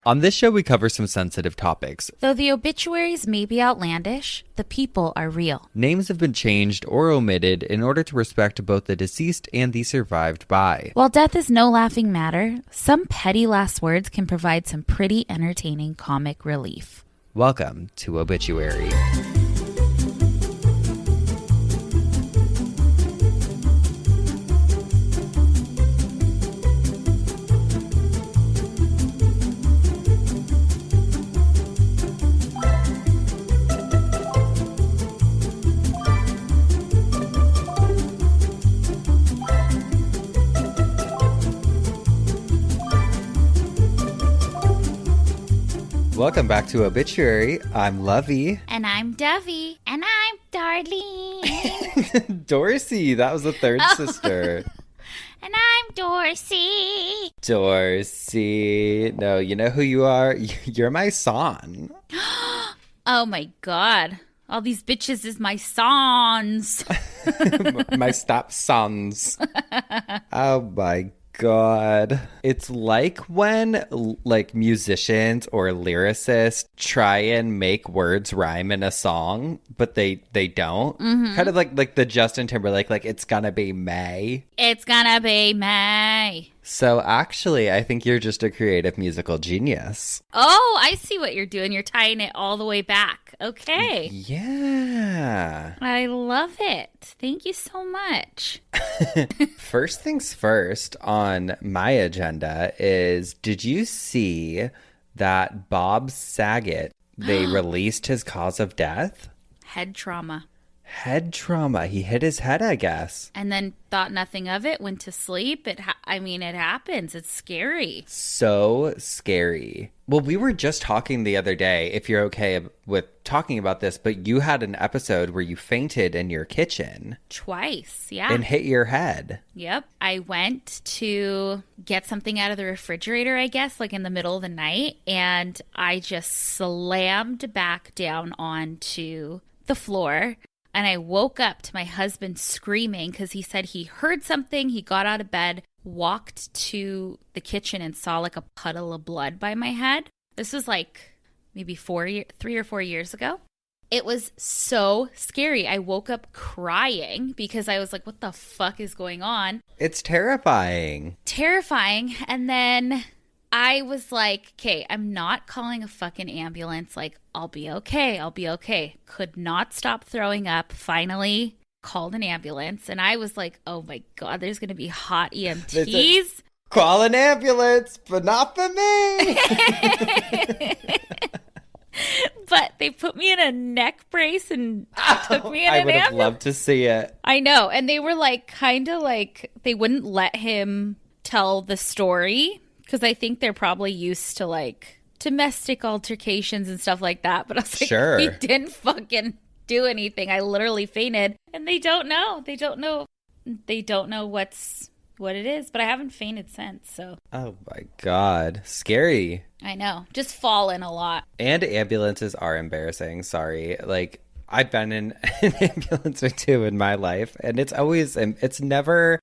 On this show, we cover some sensitive topics. Though the obituaries may be outlandish, the people are real. Names have been changed or omitted in order to respect both the deceased and the survived by. While death is no laughing matter, some petty last words can provide some pretty entertaining comic relief. Welcome to Obituary. Welcome back to Obituary. I'm Lovey. And I'm Dovey. And I'm Darlene. Dorsey, that was the third sister. And I'm Dorsey. Dorsey. No, you know who you are? You're my son. Oh my God. All these bitches is my sons. My stepsons. Oh my God. It's like when musicians or lyricists try and make words rhyme in a song, but they don't. Mm-hmm. Kind of like the Justin Timberlake, like it's gonna be May. It's gonna be May. So actually, I think you're just a creative musical genius. Oh, I see what you're doing. You're tying it all the way back. Okay. Yeah. I love it. Thank you so much. First things first on my agenda is, did you see that Bob Saget, they released his cause of death? Head trauma. Head trauma. He hit his head, I guess. And then thought nothing of it, went to sleep. It happens. It's scary. So scary. Well, we were just talking the other day, if you're okay with talking about this, but you had an episode where you fainted in your kitchen. Twice, yeah. And hit your head. Yep. I went to get something out of the refrigerator, I guess, like in the middle of the night, and I just slammed back down onto the floor. And I woke up to my husband screaming because he said he heard something. He got out of bed, walked to the kitchen and saw like a puddle of blood by my head. This was like maybe 3 or 4 years ago. It was so scary. I woke up crying because I was like, what the fuck is going on? It's terrifying. Terrifying. And then I was like, okay, I'm not calling a fucking ambulance. Like, I'll be okay. I'll be okay. Could not stop throwing up. Finally called an ambulance. And I was like, oh my God, there's going to be hot EMTs. Call an ambulance, but not for me. But they put me in a neck brace and took me in an ambulance. I would have loved to see it. I know. And they were like, kind of like, they wouldn't let him tell the story. Because I think they're probably used to like domestic altercations and stuff like that. But I was like, sure. He didn't fucking do anything. I literally fainted. And they don't know. They don't know what it is. But I haven't fainted since. So. Oh my God. Scary. I know. Just fallen a lot. And ambulances are embarrassing. Sorry. Like, I've been in an ambulance or two in my life. And it's always embarrassing.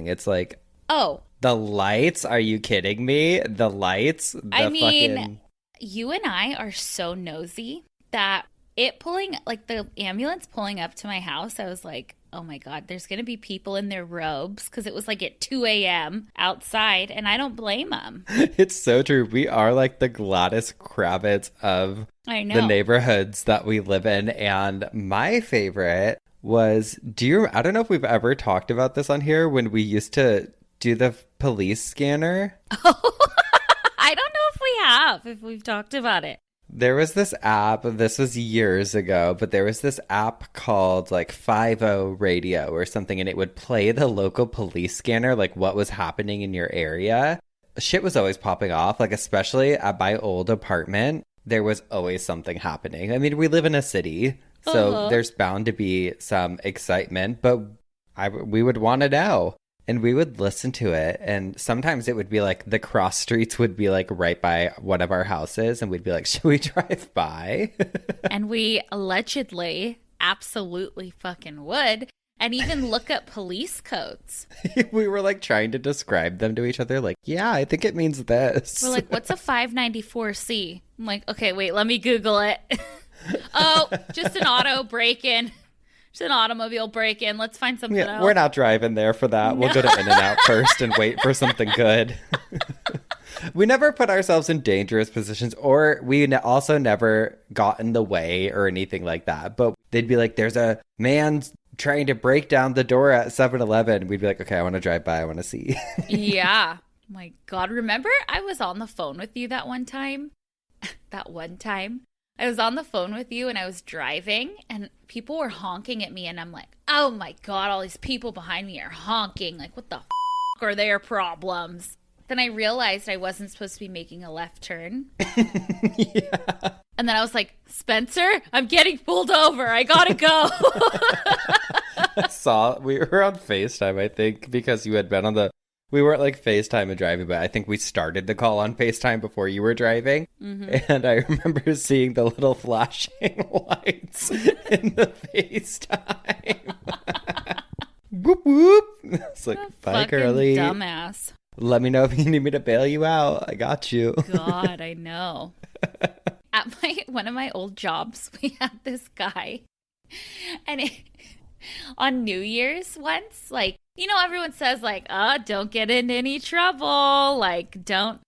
It's like, oh. The lights? Are you kidding me? The lights? You and I are so nosy that the ambulance pulling up to my house, I was like, oh my God, there's going to be people in their robes because it was like at 2 a.m. outside, and I don't blame them. It's so true. We are like the Gladys Kravitz of the neighborhoods that we live in. And my favorite was, I don't know if we've ever talked about this on here, when we used to do the police scanner. Oh, I don't know if we've talked about it. There was this app, this was years ago, but there was this app called like 50 Radio or something, and it would play the local police scanner, like what was happening in your area. Shit was always popping off, like especially at my old apartment, there was always something happening. I mean, we live in a city, so there's bound to be some excitement, but we would want to know. And we would listen to it, and sometimes it would be like the cross streets would be like right by one of our houses, and we'd be like, should we drive by? And we allegedly absolutely fucking would. and even look up police codes. We were like trying to describe them to each other. Like, yeah, I think it means this. We're like, what's a 594C? I'm like, okay, wait, let me Google it. Oh, just an auto break-in. Just an automobile break-in. Let's find something else. We're not driving there for that. We'll go to In-N-Out first and wait for something good. We never put ourselves in dangerous positions, or we also never got in the way or anything like that. But they'd be like, there's a man trying to break down the door at 7-Eleven. We'd be like, okay, I want to drive by. I want to see. Yeah. My God. Remember I was on the phone with you that one time? I was on the phone with you and I was driving and people were honking at me and I'm like, oh my God, all these people behind me are honking. Like, what the are their problems? Then I realized I wasn't supposed to be making a left turn. Yeah. And then I was like, Spencer, I'm getting pulled over. I gotta go. We were on FaceTime, I think, because you had been we weren't like FaceTime and driving, but I think we started the call on FaceTime before you were driving. Mm-hmm. And I remember seeing the little flashing lights in the FaceTime. Whoop, whoop. It's like, bye, girly. Dumbass. Let me know if you need me to bail you out. I got you. God, I know. At one of my old jobs, we had this guy. And on New Year's once, like, you know, everyone says like, don't get in any trouble. Like, don't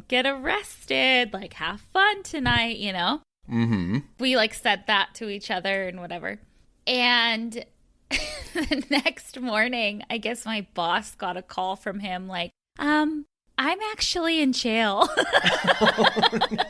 get arrested. Like, have fun tonight, you know? Mm-hmm. We like said that to each other and whatever. And the next morning, I guess my boss got a call from him like, I'm actually in jail. Oh, no.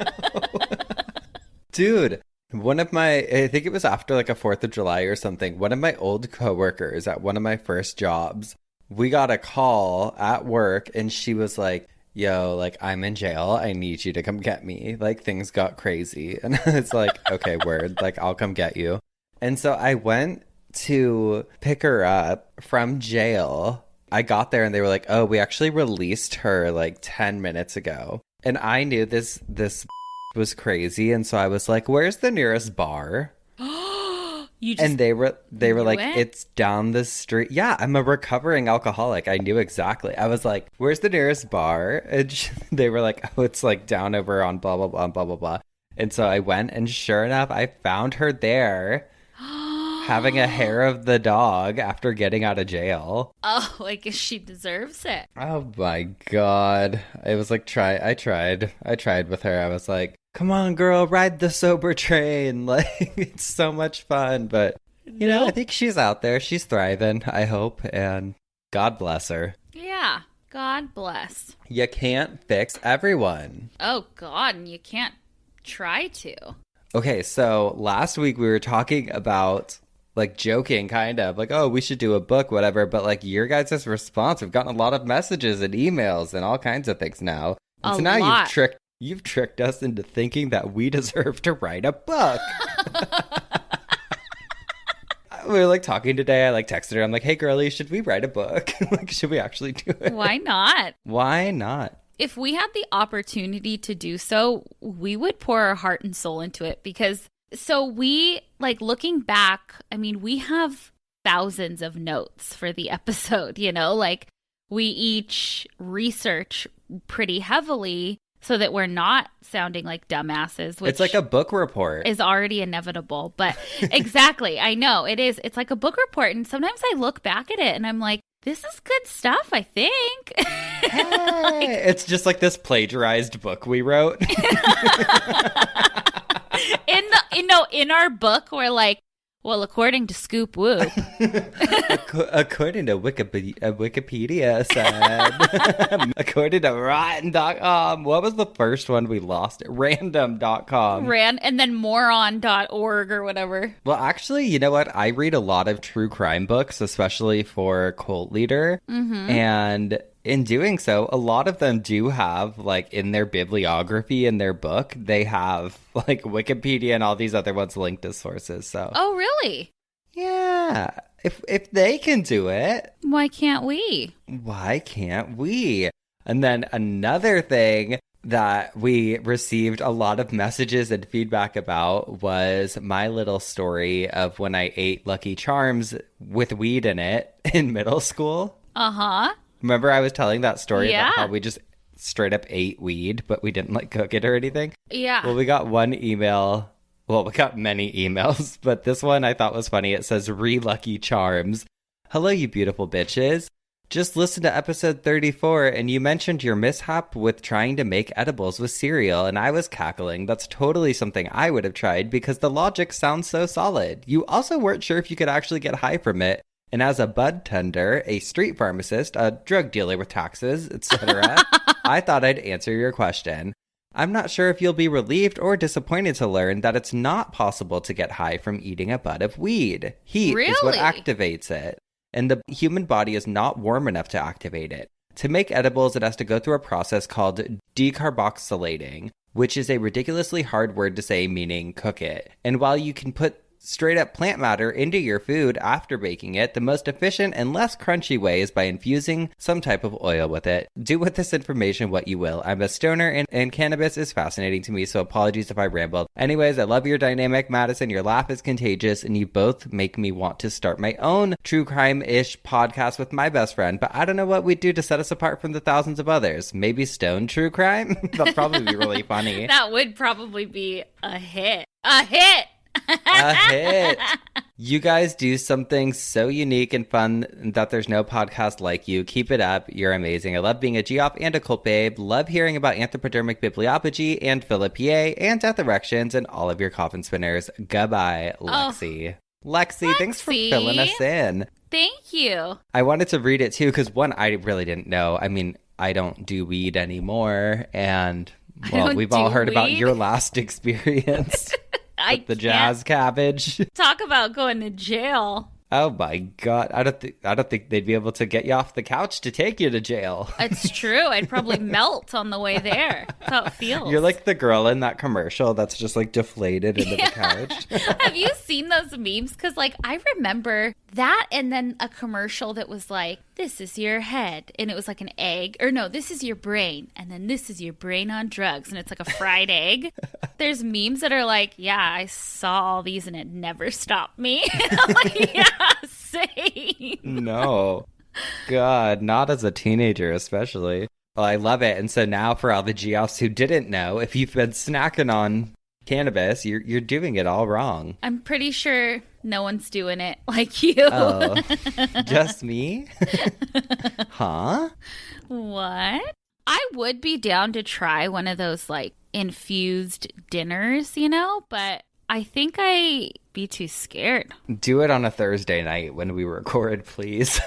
Dude, I think it was after like a 4th of July or something, one of my old coworkers at one of my first jobs, we got a call at work and she was like, yo, like, I'm in jail. I need you to come get me. Like, things got crazy. And it's like, okay, word, like, I'll come get you. And so I went to pick her up from jail. I got there and they were like, oh, we actually released her like 10 minutes ago. And I knew this was crazy. And so I was like, where's the nearest bar? And they were like, it's down the street. Yeah, I'm a recovering alcoholic. I knew exactly. I was like, where's the nearest bar? And they were like, oh, it's like down over on blah, blah, blah, blah, blah, blah. And so I went and sure enough, I found her there. Having a hair of the dog after getting out of jail. Oh, I guess she deserves it. Oh my God. It was like, I tried with her. I was like, come on, girl, ride the sober train. Like, it's so much fun. But, you know, I think she's out there. She's thriving, I hope. And God bless her. Yeah. God bless. You can't fix everyone. Oh, God. And you can't try to. Okay, so last week we were talking about, like, joking, kind of, like, oh, we should do a book, whatever. But, like, your guys' response, we've gotten a lot of messages and emails and all kinds of things now. And so now you've tricked us into thinking that we deserve to write a book. We were, like, talking today. I, like, texted her. I'm like, hey, girlie, should we write a book? Like, should we actually do it? Why not? Why not? If we had the opportunity to do so, we would pour our heart and soul into it because... So we, like, looking back, I mean, we have thousands of notes for the episode, you know? Like, we each research pretty heavily so that we're not sounding like dumbasses, which it's like a book report. Is already inevitable. But exactly, I know, it is. It's like a book report. And sometimes I look back at it and I'm like, this is good stuff, I think. Hey, like, it's just like this plagiarized book we wrote. In our book, we're like, well, according to Scoop Whoop. According to Wikipedia said. According to Rotten.com. What was the first one we lost? Random.com. And then moron.org or whatever. Well, actually, you know what? I read a lot of true crime books, especially for Cult Leader. Mm-hmm. And in doing so, a lot of them do have, like, in their bibliography in their book, they have, like, Wikipedia and all these other ones linked as sources. So. Oh, really? Yeah. If they can do it, why can't we? Why can't we? And then another thing that we received a lot of messages and feedback about was my little story of when I ate Lucky Charms with weed in it in middle school. Uh-huh. Remember I was telling that story Yeah. about how we just straight up ate weed, but we didn't like cook it or anything? Yeah. Well, we got one email. Well, we got many emails, but this one I thought was funny. It says, Lucky Charms. Hello, you beautiful bitches. Just listened to episode 34 and you mentioned your mishap with trying to make edibles with cereal and I was cackling. That's totally something I would have tried because the logic sounds so solid. You also weren't sure if you could actually get high from it. And as a bud tender, a street pharmacist, a drug dealer with taxes, etc., I thought I'd answer your question. I'm not sure if you'll be relieved or disappointed to learn that it's not possible to get high from eating a bud of weed. Heat is what activates it. And the human body is not warm enough to activate it. To make edibles, it has to go through a process called decarboxylating, which is a ridiculously hard word to say, meaning cook it. And while you can put straight up plant matter into your food after baking it, the most efficient and less crunchy way is by infusing some type of oil with it. Do with this information what you will. I'm a stoner and cannabis is fascinating to me, so apologies if I rambled. Anyways, I love your dynamic, Madison. Your laugh is contagious and you both make me want to start my own true crime-ish podcast with my best friend, but I don't know what we'd do to set us apart from the thousands of others. Maybe stone true crime? That'd probably be really funny. That would probably be a hit. A hit! A hit. You guys do something so unique and fun that there's no podcast like you. Keep it up. You're amazing. I love being a Geoff and a cult babe. Love hearing about anthropodermic bibliophagy and Philippiae and death erections and all of your coffin spinners. Goodbye, Lexi. Lexi, thanks for filling us in. Thank you. I wanted to read it too because one, I really didn't know. I mean, I don't do weed anymore. And, well, we've all heard about your last experience. With the jazz cabbage. Talk about going to jail. Oh my God. I don't think they'd be able to get you off the couch to take you to jail. It's true. I'd probably melt on the way there. That's how it feels. You're like the girl in that commercial that's just like deflated into the couch. Have you seen those memes? Because like I remember that and then a commercial that was like, this is your head. And it was like an egg. Or no, this is your brain. And then this is your brain on drugs. And it's like a fried egg. There's memes that are like, yeah, I saw all these and it never stopped me. And I'm like, yeah, same. No. God, not as a teenager especially. Well, I love it. And so now for all the Geoffs who didn't know, if you've been snacking on cannabis, you're doing it all wrong. I'm pretty sure no one's doing it like you. Oh, just me? Huh? What? I would be down to try one of those like infused dinners, you know, but I think I'd be too scared. Do it on a Thursday night when we record, please.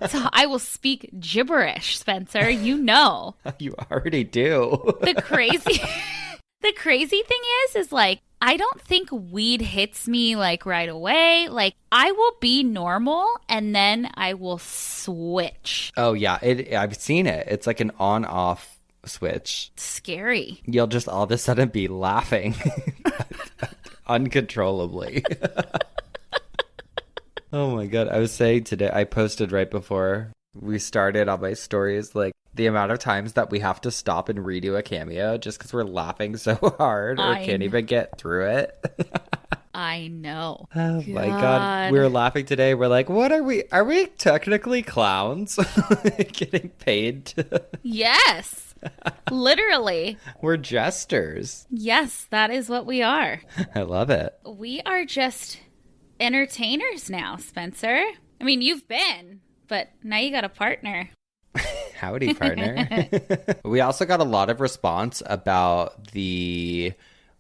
So I will speak gibberish, Spencer. You know. You already do. The crazy thing is like, I don't think weed hits me like right away. Like I will be normal and then I will switch. Oh yeah, I've seen it. It's like an on-off switch. Scary. You'll just all of a sudden be laughing uncontrollably. Oh my God. I was saying today, I posted right before we started on my stories, like the amount of times that we have to stop and redo a cameo just because we're laughing so hard or can't even get through it. I know. Oh my God. We were laughing today. We're like, what are we? Are we technically clowns getting paid? Yes. Literally. We're jesters. Yes, that is what we are. I love it. We are just entertainers now, Spencer. I mean, you've been, but now you got a partner. Howdy, partner. We also got a lot of response about the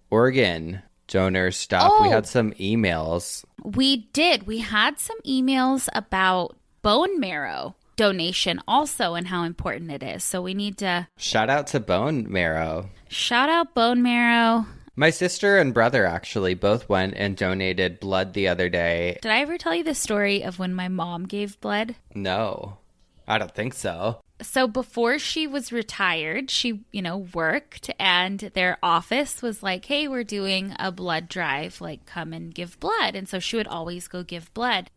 organ donor stuff. We had some emails. We did. We had some emails about bone marrow donation also and how important it is. So we need to... Shout out to bone marrow. Shout out bone marrow. My sister and brother actually both went and donated blood the other day. Did I ever tell you the story of when my mom gave blood? No, I don't think so. So before she was retired, she, worked and their office was like, hey, we're doing a blood drive, like come and give blood. And so she would always go give blood.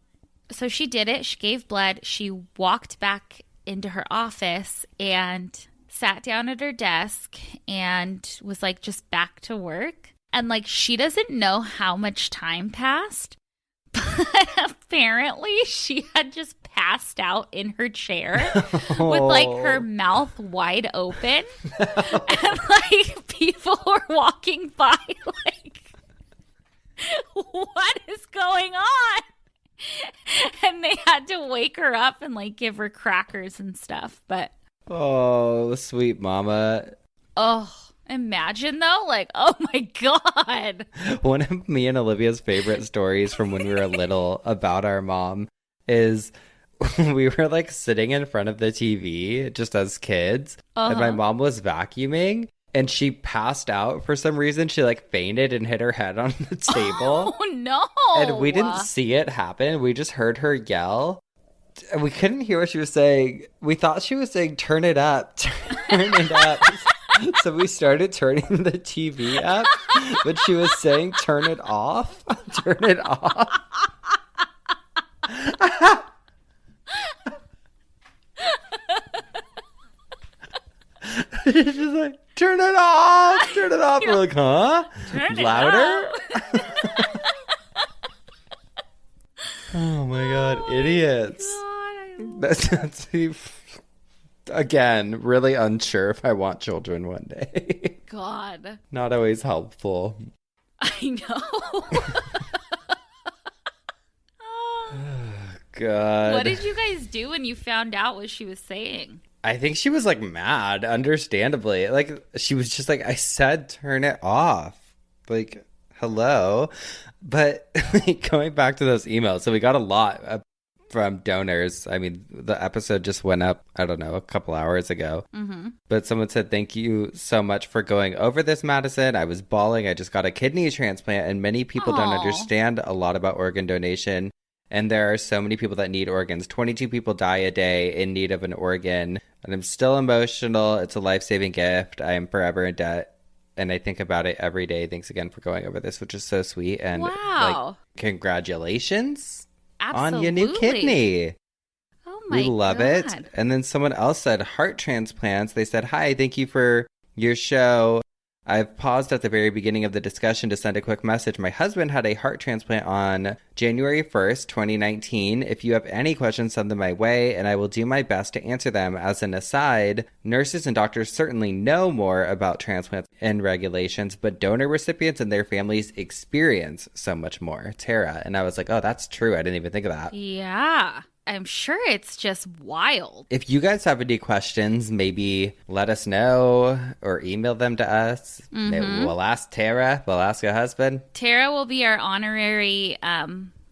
So she did it. She gave blood. She walked back into her office and sat down at her desk and was like just back to work. And like she doesn't know how much time passed, but apparently she had just passed out in her chair with like her mouth wide open. And like people were walking by like, what is going on? And they had to wake her up and like give her crackers and stuff. But oh, sweet mama. oh, imagine though, like, oh my God. One of me and Olivia's favorite stories from when we were little about our mom is we were like sitting in front of the TV just as kids, and my mom was vacuuming. And she passed out for some reason. She like fainted and hit her head on the table. Oh no. And we didn't see it happen. We just heard her yell. And we couldn't hear what she was saying. We thought she was saying, turn it up, turn it up. So we started turning the TV up. But she was saying, turn it off, turn it off. She's just like, turn it off, turn it off. We're like, huh? Turn it Louder? Oh my God, idiots. God, That's again, really unsure if I want children one day. God. Not always helpful. I know. God. What did you guys do when you found out what she was saying? I think she was like mad, understandably. Like she was just like, I said turn it off. Like, hello. But like, going back to those emails, so we got a lot from donors. I mean, the episode just went up, I don't know, a couple hours ago. Mm-hmm. But someone said, thank you so much for going over this, Madison. I was bawling. I just got a kidney transplant, and many people don't understand a lot about organ donation. And there are so many people that need organs. 22 people die a day in need of an organ. And I'm still emotional. It's a life-saving gift. I am forever in debt. And I think about it every day. Thanks again for going over this, which is so sweet. And wow. Like, congratulations Absolutely. on your new kidney. Oh my We love God. it. And then someone else said heart transplants. They said, hi, thank you for your show. I've paused at the very beginning of the discussion to send a quick message. My husband had a heart transplant on January 1st, 2019. If you have any questions, send them my way, and I will do my best to answer them. As an aside, nurses and doctors certainly know more about transplants and regulations, but donor recipients and their families experience so much more. Tara. And I was like, oh, that's true. I didn't even think of that. Yeah. I'm sure it's just wild. If you guys have any questions, maybe let us know or email them to us. Mm-hmm. We'll ask Tara. We'll ask your husband. Tara will be our honorary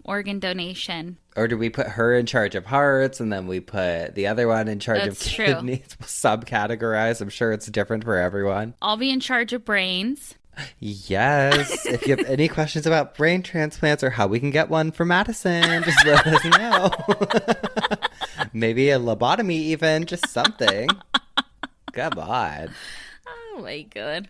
organ donation. Or do we put her in charge of hearts and then we put the other one in charge That's of true. kidneys? We'll subcategorize. I'm sure it's different for everyone. I'll be in charge of brains. Yes. If you have any questions about brain transplants or how we can get one for Madison, just let us know. Maybe a lobotomy even, just something. Come on. Oh my God.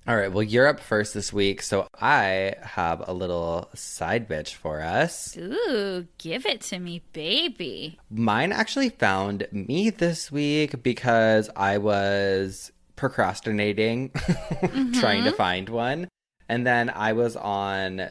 All right, well, you're up first this week, so I have a little side bitch for us. Ooh, give it to me, baby. Mine actually found me this week because I was procrastinating, trying to find one. And then I was on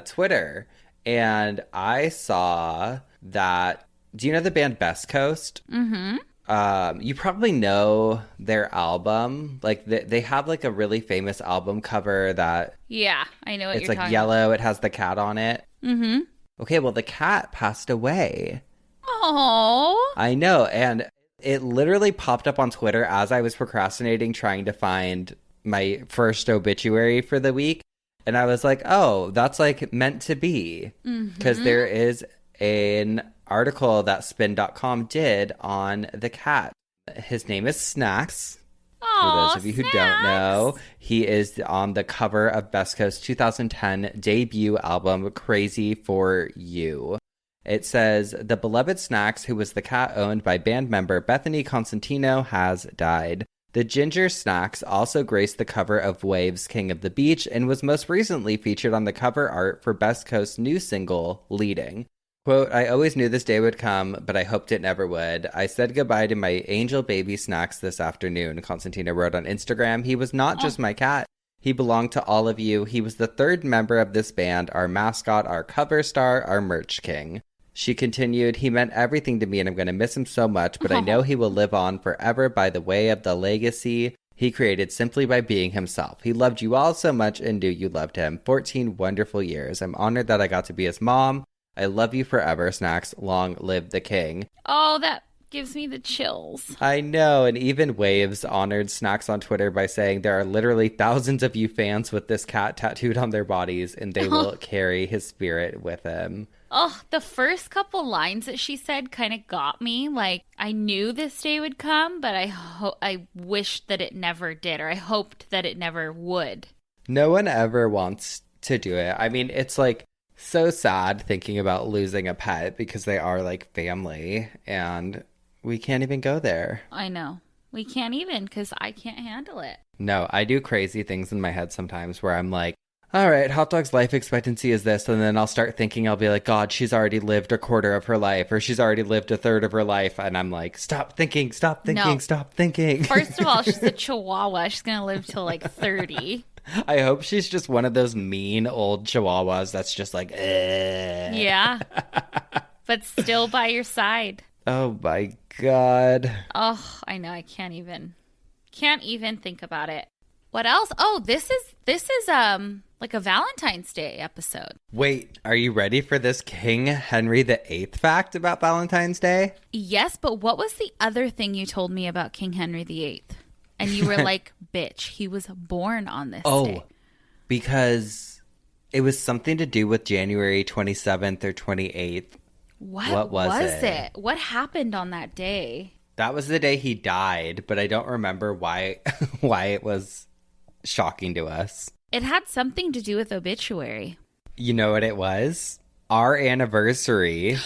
Twitter, and I saw that, do you know the band Best Coast? Mm-hmm. You probably know their album. Like, they have, like, a really famous album cover that... Yeah, I know what it's you're like talking yellow. It has the cat on it. Mm-hmm. Okay, well, the cat passed away. Oh. I know, and it literally popped up on Twitter as I was procrastinating trying to find my first obituary for the week. And I was like, oh, that's like meant to be. Because there is an article that spin.com did on the cat. His name is Snacks. For those of you who don't know, he is on the cover of Best Coast's 2010 debut album, Crazy for You. It says, the beloved Snacks, who was the cat owned by band member Bethany Constantino, has died. The ginger Snacks also graced the cover of Waves' King of the Beach and was most recently featured on the cover art for Best Coast's new single, Leading. Quote, I always knew this day would come, but I hoped it never would. I said goodbye to my angel baby Snacks this afternoon, Constantina wrote on Instagram. He was not just my cat. He belonged to all of you. He was the third member of this band, our mascot, our cover star, our merch king. She continued, he meant everything to me and I'm going to miss him so much, but I know he will live on forever by the way of the legacy he created simply by being himself. He loved you all so much and knew you loved him. 14 wonderful years. I'm honored that I got to be his mom. I love you forever, Snacks. Long live the king. Oh, that gives me the chills. I know, and even Waves honored Snacks on Twitter by saying there are literally thousands of you fans with this cat tattooed on their bodies, and they will carry his spirit with them. Oh, the first couple lines that she said kind of got me. Like, I knew this day would come, but I wished that it never did, or I hoped that it never would. No one ever wants to do it. I mean, it's like so sad thinking about losing a pet because they are like family, and we can't even go there. I know. We can't even because I can't handle it. No, I do crazy things in my head sometimes where I'm like, all right, Hot Dog's life expectancy is this. And then I'll start thinking, I'll be like, God, she's already lived a quarter of her life, or she's already lived a third of her life. And I'm like, stop thinking, stop thinking, No. stop thinking. First of all, she's a chihuahua. She's going to live till like 30. I hope she's just one of those mean old chihuahuas that's just like, Yeah. But still by your side. Oh my God. Oh, I know. I can't even think about it. What else? Oh, this is like a Valentine's Day episode. Wait, are you ready for this King Henry VIII fact about Valentine's Day? Yes, but what was the other thing you told me about King Henry VIII? And you were like, bitch, he was born on this day. Because it was something to do with January 27th or 28th. What was it? What happened on that day? That was the day he died, but I don't remember why it was shocking to us. It had something to do with obituary. You know what it was? Our anniversary,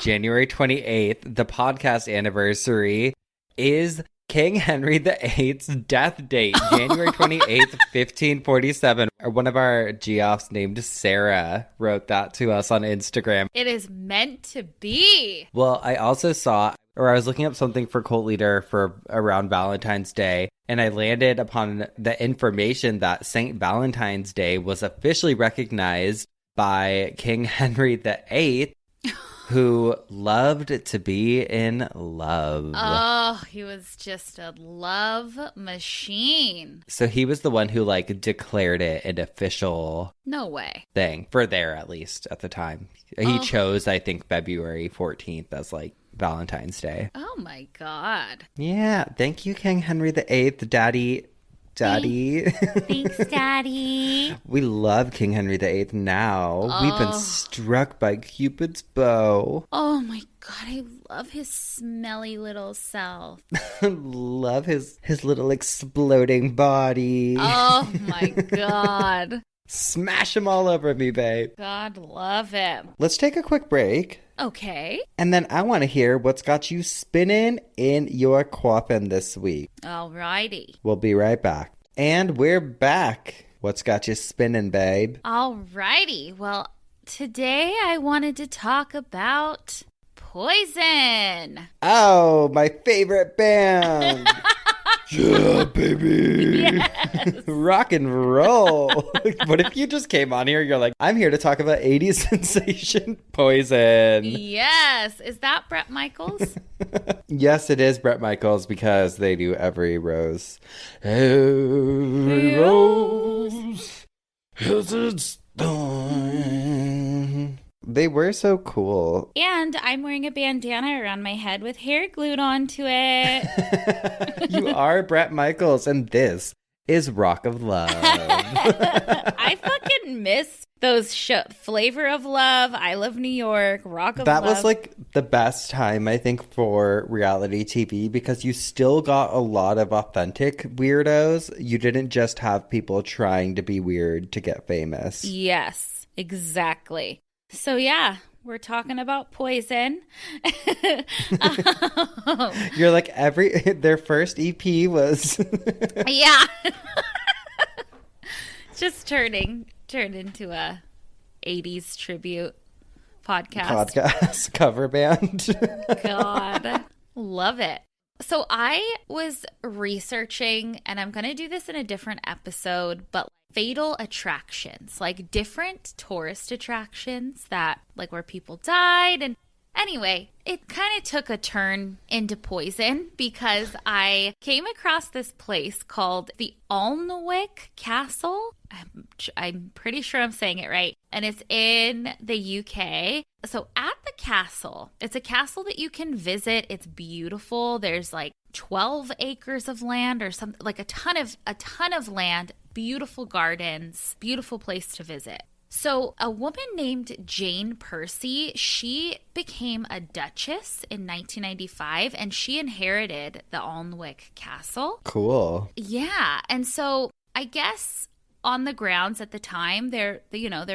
January 28th, the podcast anniversary, is King Henry VIII's death date, January 28th, 1547. One of our Geoffs named Sarah wrote that to us on Instagram. It is meant to be. Well, I also saw, or I was looking up something for Cult Leader for around Valentine's Day, and I landed upon the information that St. Valentine's Day was officially recognized by King Henry VIII, who loved to be in love. Oh, he was just a love machine. So he was the one who like declared it an official No way. thing, for there at least at the time. He chose, I think, February 14th as like Valentine's Day. Oh my God. Yeah, thank you, King Henry VIII, Daddy. Thanks, Daddy. We love King Henry VIII now. We've been struck by Cupid's bow. Oh my God, I love his smelly little self. Love his little exploding body. Oh my God. Smash him all over me, babe. God love him. Let's take a quick break. Okay. And then I want to hear what's got you spinning in your coffin this week. Alrighty. We'll be right back. And we're back. What's got you spinning, babe? Alrighty. Well, today I wanted to talk about Poison. Oh, my favorite band. Yeah, baby. Yes. Rock and roll. What if you just came on here, you're like, I'm here to talk about 80s sensation Poison. Yes. Is that Bret Michaels? Yes, it is Bret Michaels because they do Every Rose. Every rose has its thorn. They were so cool. And I'm wearing a bandana around my head with hair glued onto it. You are Bret Michaels, and this is Rock of Love. I fucking miss those Flavor of Love, I Love New York, Rock of That Love. was like the best time, I think, for reality TV because you still got a lot of authentic weirdos. You didn't just have people trying to be weird to get famous. Yes, exactly. So yeah, we're talking about Poison. You're like their first EP was Yeah. Just turned into a 80s tribute. podcast cover band. God, love it. So I was researching, and I'm going to do this in a different episode, but fatal attractions, like different tourist attractions that, like, where people died. And anyway, it kind of took a turn into poison because I came across this place called the Alnwick Castle. I'm pretty sure I'm saying it right. And it's in the UK. So at the castle, it's a castle that you can visit. It's beautiful. There's like 12 acres of land or something, like a ton of land, beautiful gardens, beautiful place to visit. So a woman named Jane Percy, she became a duchess in 1995 and she inherited the Alnwick Castle. Cool. Yeah. And so I guess on the grounds at the time there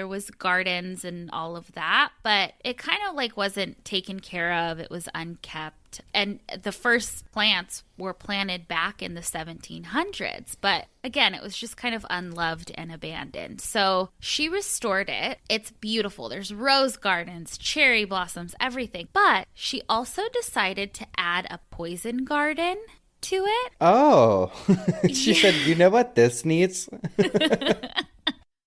was gardens and all of that, but it kind of like wasn't taken care of. It was unkept. And the first plants were planted back in the 1700s. But again, it was just kind of unloved and abandoned. So she restored it. It's beautiful. There's rose gardens, cherry blossoms, everything. But she also decided to add a poison garden to it. Oh, she said, you know what this needs?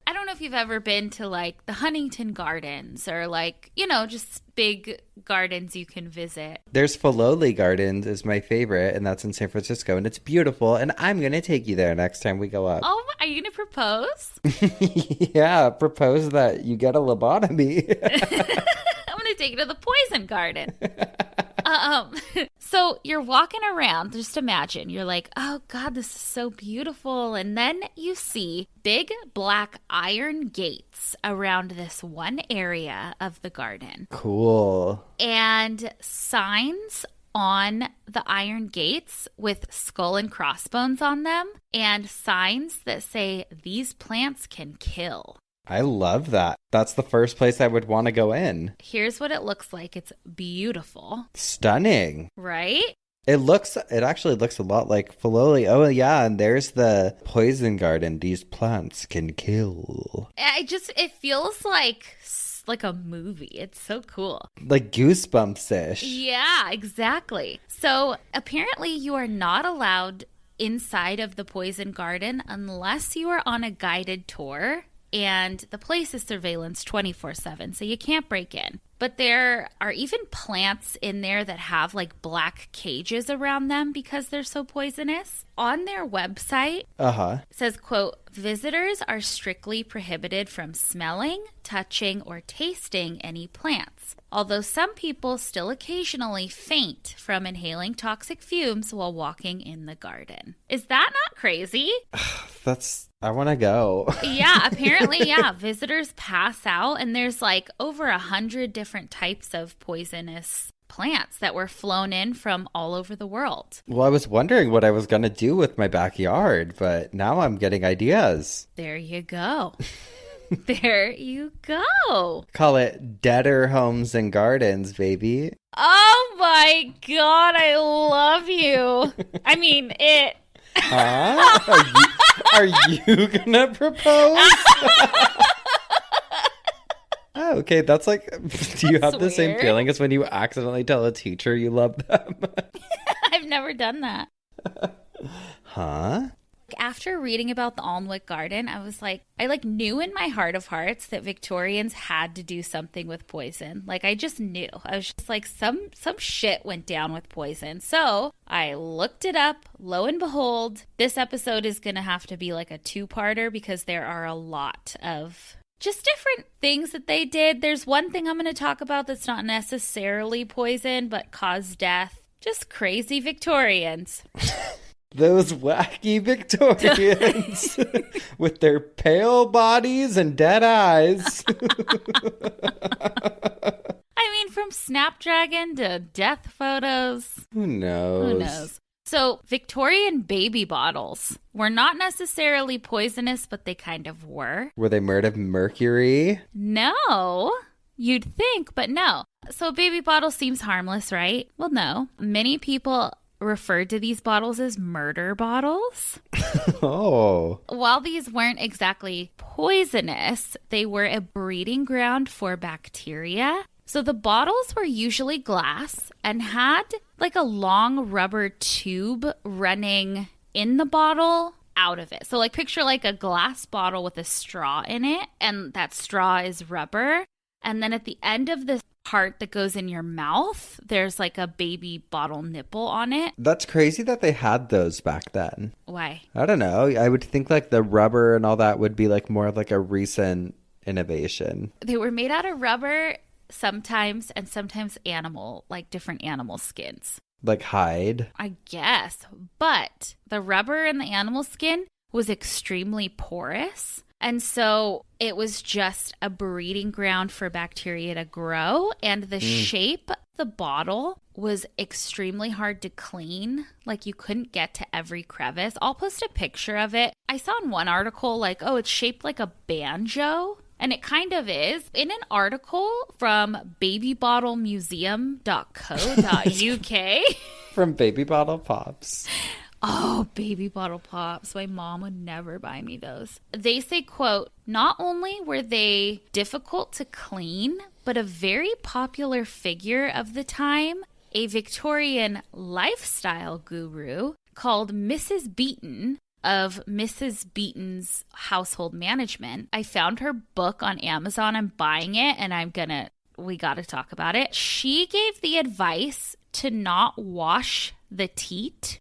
I don't know if you've ever been to like the Huntington Gardens or like, just big gardens you can visit. There's Filoli Gardens is my favorite, and that's in San Francisco, and it's beautiful, and I'm going to take you there next time we go up. Oh, are you going to propose? Yeah, propose that you get a lobotomy. I'm going to take you to the poison garden. So you're walking around, just imagine, you're like, oh God, this is so beautiful. And then you see big black iron gates around this one area of the garden. Cool. And signs on the iron gates with skull and crossbones on them, and signs that say these plants can kill. I love that. That's the first place I would want to go in. Here's what it looks like. It's beautiful. Stunning. Right? It actually looks a lot like Filoli. Oh, yeah, and there's the poison garden. These plants can kill. It feels like a movie. It's so cool. Like Goosebumps-ish. Yeah, exactly. So apparently you are not allowed inside of the poison garden unless you are on a guided tour. And the place is surveillance 24/7, so you can't break in. But there are even plants in there that have like black cages around them because they're so poisonous. On their website, it says, quote, visitors are strictly prohibited from smelling, touching, or tasting any plants. Although some people still occasionally faint from inhaling toxic fumes while walking in the garden. Is that not crazy? I want to go. Yeah, apparently, yeah. Visitors pass out, and there's like over 100 different types of poisonous plants that were flown in from all over the world. Well, I was wondering what I was going to do with my backyard, but now I'm getting ideas. There you go. There you go. Call it Deader Homes and Gardens, baby. Oh my God, I love you. I mean, it... Are you gonna propose? Oh, okay, that's like, do you have the same feeling as when you accidentally tell a teacher you love them? I've never done that. Huh? After reading about the Alnwick Garden, I knew in my heart of hearts that Victorians had to do something with poison. Like, I just knew. I was just like, some shit went down with poison. So I looked it up. Lo and behold, this episode is going to have to be like a two-parter because there are a lot of just different things that they did. There's one thing I'm going to talk about that's not necessarily poison, but caused death. Just crazy Victorians. Those wacky Victorians with their pale bodies and dead eyes. I mean, from Snapdragon to death photos. Who knows? Who knows? So, Victorian baby bottles were not necessarily poisonous, but they kind of were. Were they made of mercury? No. You'd think, but no. So, a baby bottle seems harmless, right? Well, no. Many people referred to these bottles as murder bottles. Oh. While these weren't exactly poisonous, they were a breeding ground for bacteria So the bottles were usually glass and had like a long rubber tube running in the bottle out of it. So like picture like a glass bottle with a straw in it, and that straw is rubber. And then at the end of the part that goes in your mouth, there's like a baby bottle nipple on it. That's crazy that they had those back then. Why? I don't know. I would think like the rubber and all that would be like more of like a recent innovation. They were made out of rubber sometimes, and sometimes animal, like different animal skins. Like hide? I guess. But the rubber in the animal skin was extremely porous. And so it was just a breeding ground for bacteria to grow. And the shape of the bottle was extremely hard to clean. Like you couldn't get to every crevice. I'll post a picture of it. I saw in one article like, oh, it's shaped like a banjo. And it kind of is. In an article from babybottlemuseum.co.uk. From Baby Bottle Pops. Oh, Baby Bottle Pops. My mom would never buy me those. They say, quote, not only were they difficult to clean, but a very popular figure of the time, a Victorian lifestyle guru called Mrs. Beeton of Mrs. Beeton's Household Management. I found her book on Amazon. I'm buying it, and we got to talk about it. She gave the advice to not wash the teat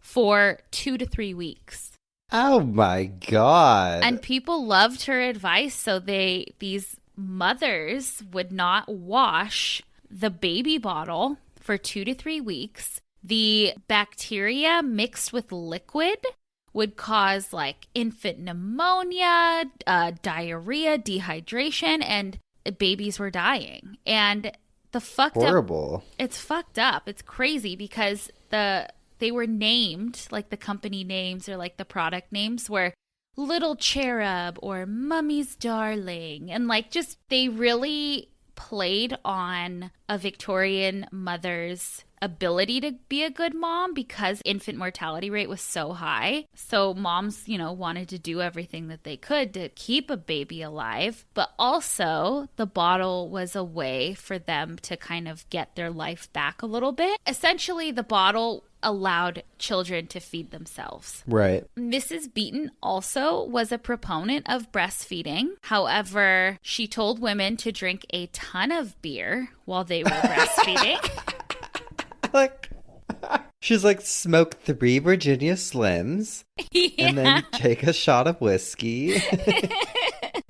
for 2 to 3 weeks. Oh my God. And people loved her advice, so these mothers would not wash the baby bottle for 2 to 3 weeks. The bacteria mixed with liquid would cause like infant pneumonia, diarrhea, dehydration, and babies were dying. And the fucked horrible. It's fucked up. It's crazy because they were named, like the company names or like the product names were Little Cherub or Mummy's Darling. And like just they really played on a Victorian mother's ability to be a good mom because infant mortality rate was so high. So moms, wanted to do everything that they could to keep a baby alive. But also the bottle was a way for them to kind of get their life back a little bit. Essentially, the bottle allowed children to feed themselves. Right. Mrs. Beeton also was a proponent of breastfeeding. However, she told women to drink a ton of beer while they were breastfeeding. Like, she's like, smoke 3 Virginia Slims and then take a shot of whiskey.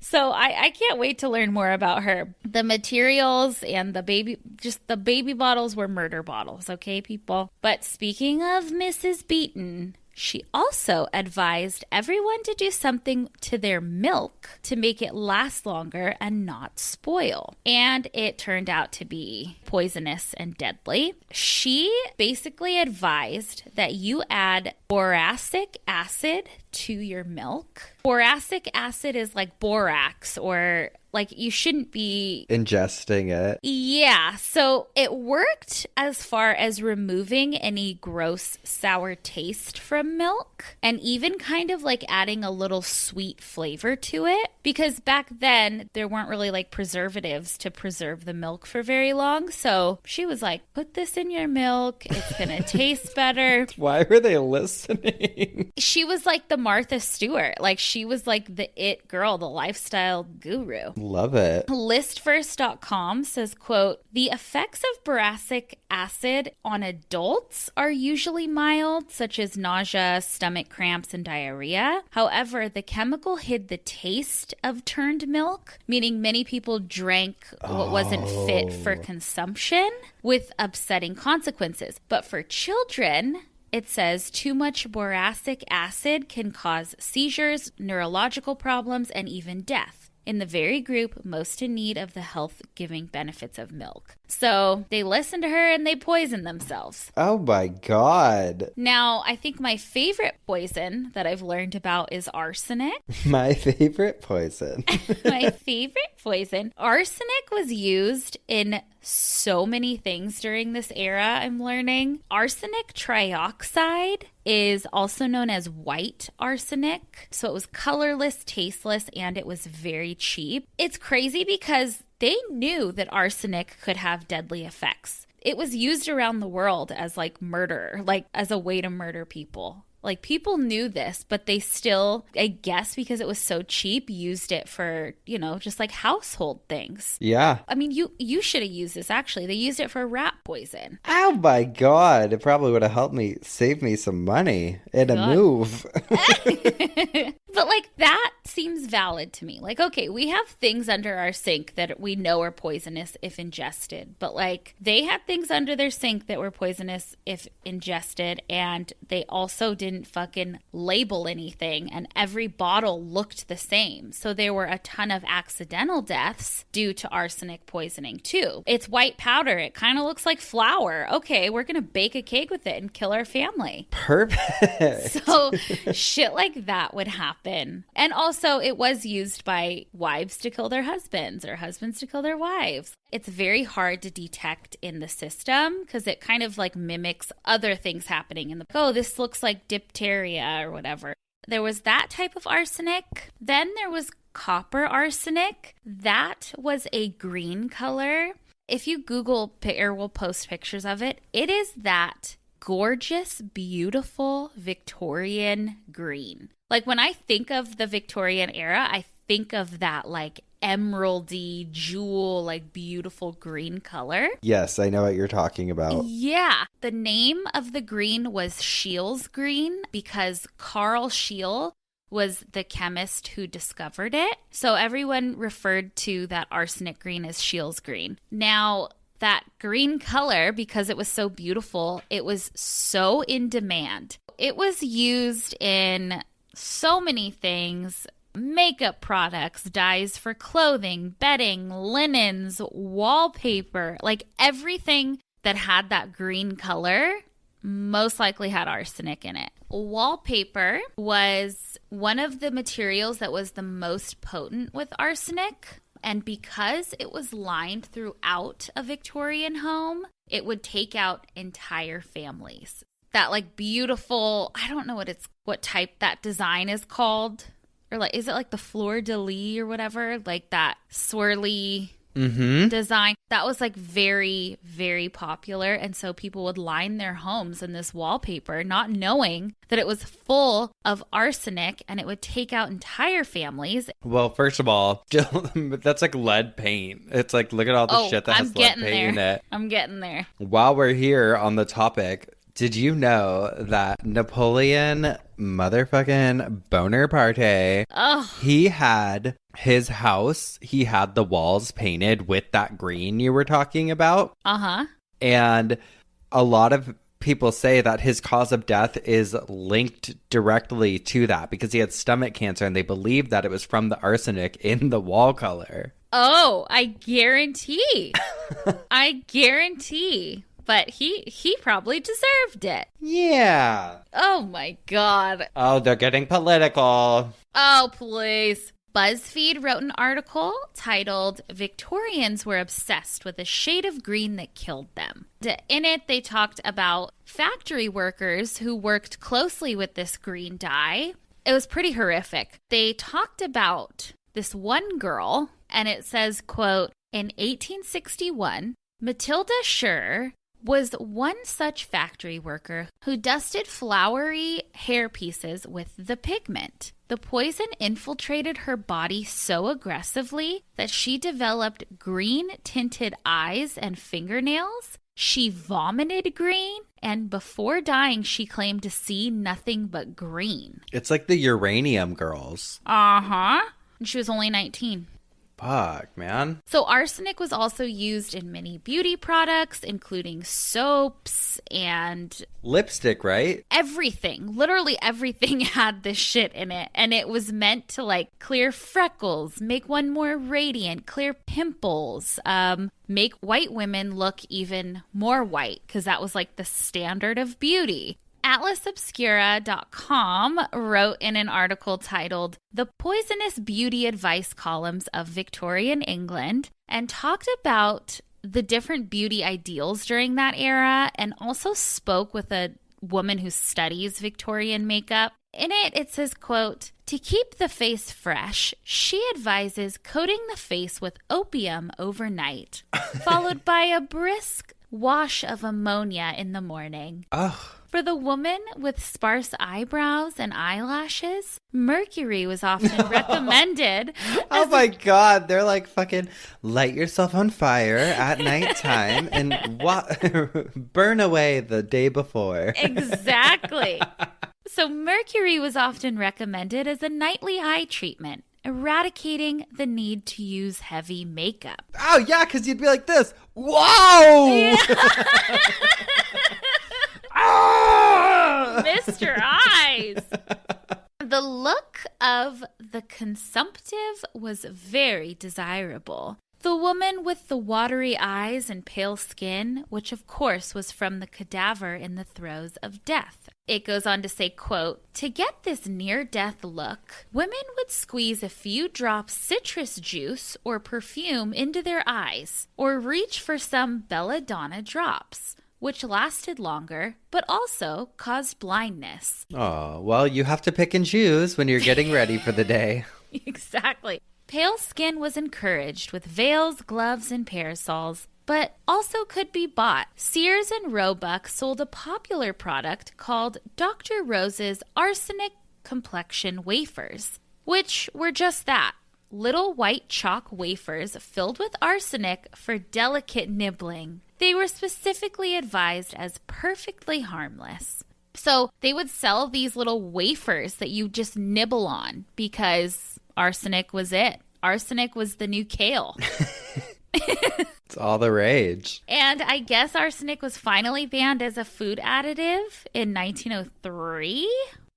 So I can't wait to learn more about her. The materials and the baby bottles were murder bottles, okay, people? But speaking of Mrs. Beeton, she also advised everyone to do something to their milk to make it last longer and not spoil. And it turned out to be poisonous and deadly. She basically advised that you add boracic acid to your milk. Boracic acid is like borax, or like you shouldn't be ingesting it. Yeah, so it worked as far as removing any gross sour taste from milk and even kind of like adding a little sweet flavor to it, because back then there weren't really like preservatives to preserve the milk for very long. So she was like, put this in your milk, it's gonna taste better. Why were they listening? She was like the Martha Stewart. Like she was like the it girl, the lifestyle guru. Love it. Listverse.com says, quote, the effects of boracic acid on adults are usually mild, such as nausea, stomach cramps, and diarrhea. However, the chemical hid the taste of turned milk, meaning many people drank what wasn't fit for consumption with upsetting consequences. But for children, it says too much boracic acid can cause seizures, neurological problems, and even death in the very group most in need of the health-giving benefits of milk. So they listened to her and they poisoned themselves. Oh my God. Now, I think my favorite poison that I've learned about is arsenic. My favorite poison. My favorite poison. Arsenic was used in so many things during this era, I'm learning. Arsenic trioxide is also known as white arsenic. So it was colorless, tasteless, and it was very cheap. It's crazy because they knew that arsenic could have deadly effects. It was used around the world as like murder, like as a way to murder people. Like people knew this, but they still, I guess because it was so cheap, used it for, you know, just like household things. Yeah. I mean, you should have used this actually. They used it for rat poison. Oh my God. It probably would have helped me save me some money in a move. But like that seems valid to me. Like, okay, we have things under our sink that we know are poisonous if ingested. But like they had things under their sink that were poisonous if ingested. And they also didn't fucking label anything. And every bottle looked the same. So there were a ton of accidental deaths due to arsenic poisoning too. It's white powder. It kind of looks like flour. Okay, we're going to bake a cake with it and kill our family. Perfect. So shit like that would happen. And also it was used by wives to kill their husbands or husbands to kill their wives. It's very hard to detect in the system because it kind of like mimics other things happening in the, oh, this looks like diphtheria or whatever. There was that type of arsenic. Then there was copper arsenic. That was a green color. If you Google or we'll post pictures of it, it is that gorgeous, beautiful Victorian green. Like when I think of the Victorian era, I think of that like emeraldy jewel, like beautiful green color. Yes, I know what you're talking about. Yeah. The name of the green was Scheele's green because Carl Scheele was the chemist who discovered it. So everyone referred to that arsenic green as Scheele's green. Now, that green color, because it was so beautiful, it was so in demand. It was used in so many things: makeup products, dyes for clothing, bedding, linens, wallpaper, like everything that had that green color most likely had arsenic in it. Wallpaper was one of the materials that was the most potent with arsenic. And because it was lined throughout a Victorian home, it would take out entire families. That like beautiful, I don't know what type that design is called. Or like, is it like the fleur de lis or whatever? Like that swirly design. That was like very, very popular. And so people would line their homes in this wallpaper, not knowing that it was full of arsenic and it would take out entire families. Well, first of all, that's like lead paint. It's like, look at all the shit that has lead paint in it. I'm getting there. While we're here on the topic, did you know that Napoleon motherfucking Bonaparte, he had his house, he had the walls painted with that green you were talking about? Uh-huh. And a lot of people say that his cause of death is linked directly to that because he had stomach cancer and they believed that it was from the arsenic in the wall color. Oh, I guarantee. I guarantee. But he probably deserved it. Yeah. Oh my God. Oh, they're getting political. Oh, please. BuzzFeed wrote an article titled "Victorians Were Obsessed with a Shade of Green That Killed Them." In it, they talked about factory workers who worked closely with this green dye. It was pretty horrific. They talked about this one girl, and it says, quote, "In 1861, Matilda Schur was one such factory worker who dusted flowery hair pieces with the pigment. The poison infiltrated her body so aggressively that she developed green-tinted eyes and fingernails. She vomited green, and before dying, she claimed to see nothing but green." It's like the uranium girls. Uh-huh. And she was only 19. Fuck, man. So arsenic was also used in many beauty products, including soaps and lipstick, right? Everything. Literally everything had this shit in it. And it was meant to like clear freckles, make one more radiant, clear pimples, make white women look even more white because that was like the standard of beauty. AtlasObscura.com wrote in an article titled "The Poisonous Beauty Advice Columns of Victorian England" and talked about the different beauty ideals during that era and also spoke with a woman who studies Victorian makeup. In it, it says, quote, "To keep the face fresh, she advises coating the face with opium overnight, followed by a brisk wash of ammonia in the morning. Oh. For the woman with sparse eyebrows and eyelashes, mercury was often recommended." Oh my God. They're like fucking light yourself on fire at nighttime and burn away the day before. Exactly. So mercury was often recommended as a nightly eye treatment, eradicating the need to use heavy makeup. Oh, yeah, because you'd be like this. Whoa! Yeah. Ah! Mr. Eyes. The look of the consumptive was very desirable. The woman with the watery eyes and pale skin, which of course was from the cadaver in the throes of death. It goes on to say, quote, "To get this near-death look, women would squeeze a few drops citrus juice or perfume into their eyes, or reach for some belladonna drops, which lasted longer, but also caused blindness." Oh, well, you have to pick and choose when you're getting ready for the day. Exactly. Pale skin was encouraged with veils, gloves, and parasols, but also could be bought. Sears and Roebuck sold a popular product called Dr. Rose's arsenic complexion wafers, which were just that, little white chalk wafers filled with arsenic for delicate nibbling. They were specifically advised as perfectly harmless. So they would sell these little wafers that you just nibble on because arsenic was it. Arsenic was the new kale. It's all the rage. And I guess arsenic was finally banned as a food additive in 1903,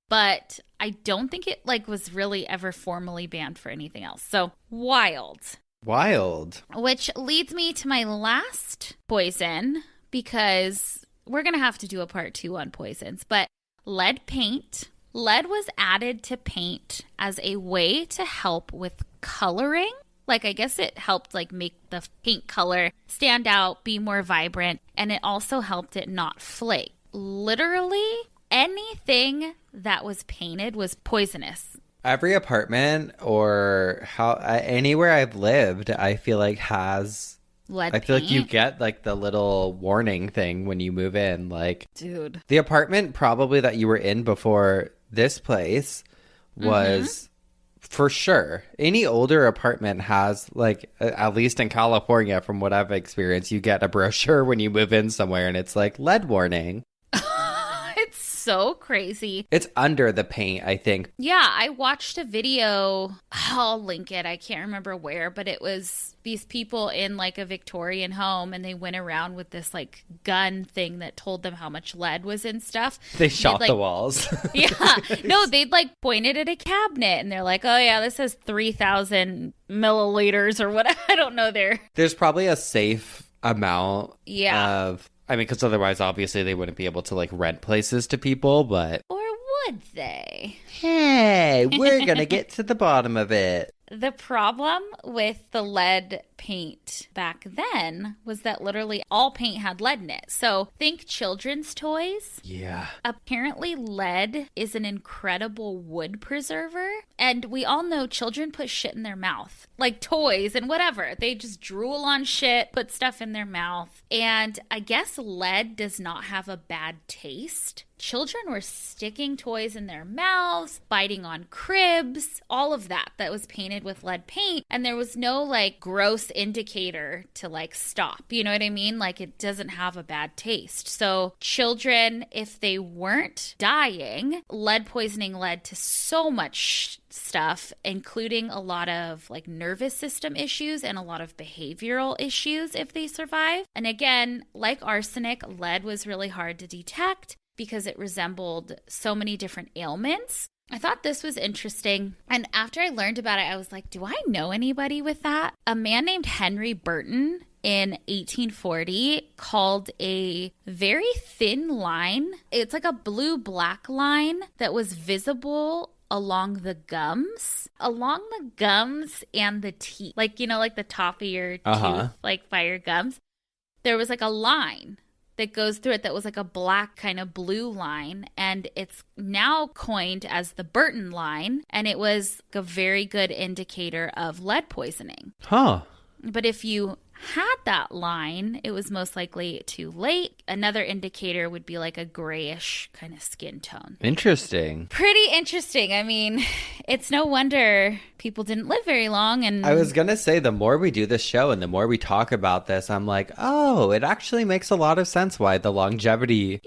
but I don't think it was really ever formally banned for anything else. So wild. Wild. Which leads me to my last poison, because we're going to have to do a part 2 on poisons, but lead paint. Lead was added to paint as a way to help with coloring. I guess it helped make the paint color stand out, be more vibrant, and it also helped it not flake. Literally anything that was painted was poisonous. Every apartment or anywhere I've lived, I feel like has lead I feel paint. like you get the little warning thing when you move in. Dude. The apartment probably that you were in before this place was for sure. Any older apartment has at least in California, from what I've experienced, you get a brochure when you move in somewhere and it's lead warning. It's so crazy. It's under the paint, I think. Yeah, I watched a video. I'll link it. I can't remember where, but it was these people in a Victorian home, and they went around with this gun thing that told them how much lead was in stuff. They shot the walls. Yeah. No, they'd pointed at a cabinet and they're like, "Oh yeah, this has 3,000 milliliters or what." I don't know there. There's probably a safe amount of, because otherwise obviously they wouldn't be able to rent places to people, but. Or would they? Hey, we're going to get to the bottom of it. The problem with the lead paint back then was that literally all paint had lead in it. So think children's toys. Yeah. Apparently lead is an incredible wood preserver. And we all know children put shit in their mouth. Toys and whatever. They just drool on shit, put stuff in their mouth. And I guess lead does not have a bad taste. Children were sticking toys in their mouths, biting on cribs, all of that was painted with lead paint. And there was no gross indicator to stop. You know what I mean? It doesn't have a bad taste. So children, if they weren't dying, lead poisoning led to so much stuff, including a lot of nervous system issues and a lot of behavioral issues if they survive. And again, like arsenic, lead was really hard to detect because it resembled so many different ailments. I thought this was interesting. And after I learned about it, I was like, do I know anybody with that? A man named Henry Burton in 1840 called a very thin line. It's a blue-black line that was visible along the gums and the teeth. The top of your tooth, by your gums. there was like a line that goes through it that was like a black kind of blue line, and it's now coined as the Burton line, and it was a very good indicator of lead poisoning. Huh. But if you had that line, it was most likely too late. Another indicator would be like a grayish kind of skin tone. Interesting. Pretty interesting. I mean, it's no wonder people didn't live very long. And I was going to say, the more we do this show and the more we talk about this, I'm like, oh, it actually makes a lot of sense why the longevity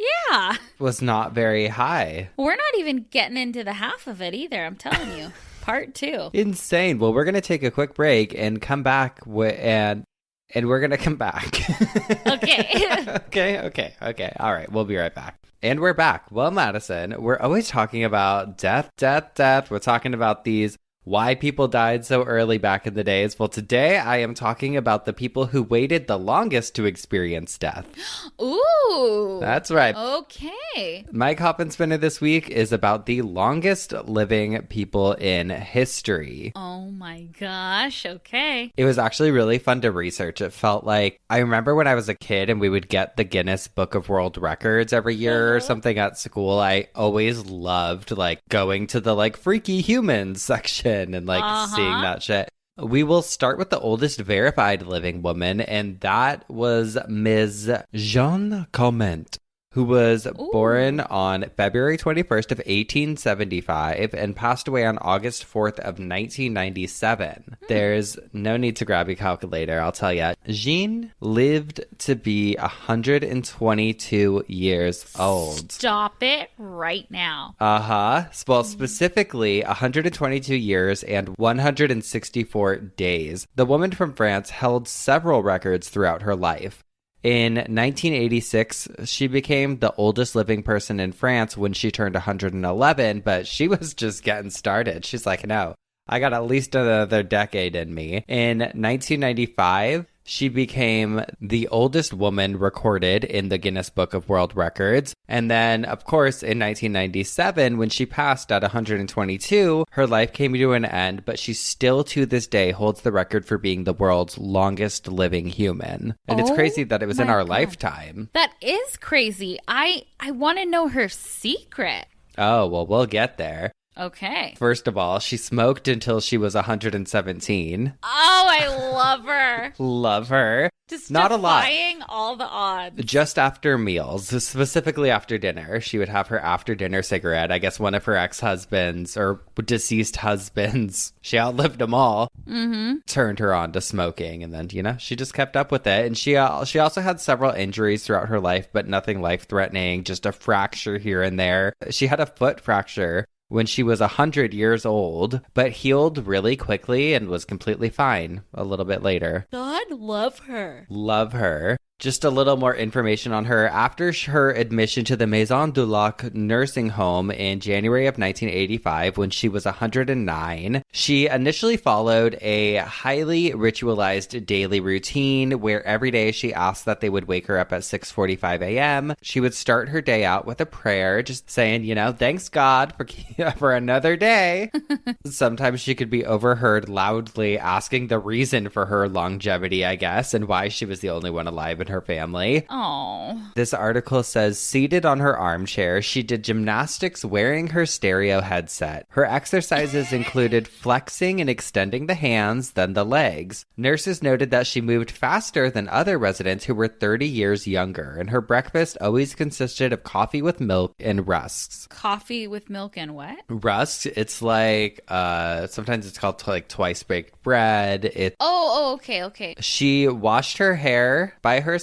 was not very high. We're not even getting into the half of it either, I'm telling you. Part 2. Insane. Well, we're going to take a quick break and come back and we're going to come back. Okay. Okay. All right. We'll be right back. And we're back. Well, Madison, we're always talking about death. We're talking about why people died so early back in the days. Well, today I am talking about the people who waited the longest to experience death. Ooh. That's right. Okay. My Coffin Spinner this week is about the longest living people in history. Oh my gosh. Okay. It was actually really fun to research. It felt like, I remember when I was a kid and we would get the Guinness Book of World Records every year or something at school. I always loved going to the freaky humans section and seeing that shit. We will start with the oldest verified living woman, and that was Ms. Jeanne Calment, who was born on February 21st of 1875 and passed away on August 4th of 1997. There's no need to grab your calculator, I'll tell you. Jeanne lived to be 122 years old. Stop it right now. Well, specifically 122 years and 164 days. The woman from France held several records throughout her life. In 1986, she became the oldest living person in France when she turned 111, but she was just getting started. She's like, no, I got at least another decade in me. In 1995, she became the oldest woman recorded in the Guinness Book of World Records. And then, of course, in 1997, when she passed at 122, her life came to an end, but she still to this day holds the record for being the world's longest living human. And it's crazy that it was in our lifetime. That is crazy. I want to know her secret. Oh, well, we'll get there. Okay. First of all, she smoked until she was 117. Oh, I love her. Love her. Just not a lot. Defying all the odds. Just after meals, specifically after dinner, she would have her after dinner cigarette. I guess one of her ex-husbands or deceased husbands, she outlived them all, turned her on to smoking. And then, she just kept up with it. And she also had several injuries throughout her life, but nothing life-threatening, just a fracture here and there. She had a foot fracture when she was 100 years old, but healed really quickly and was completely fine a little bit later. God love her. Love her. Just a little more information on her. After her admission to the Maison du Lac nursing home in January of 1985, when she was 109, she initially followed a highly ritualized daily routine where every day she asked that they would wake her up at 6:45 a.m. She would start her day out with a prayer, just saying, thanks God for another day. Sometimes she could be overheard loudly asking the reason for her longevity, I guess, and why she was the only one alive in her family. Oh. This article says, seated on her armchair, she did gymnastics wearing her stereo headset. Her exercises included flexing and extending the hands, then the legs. Nurses noted that she moved faster than other residents who were 30 years younger, and her breakfast always consisted of coffee with milk and rusks. Coffee with milk and what? Rusks, it's like, sometimes it's called twice baked bread. Okay. She washed her hair by herself.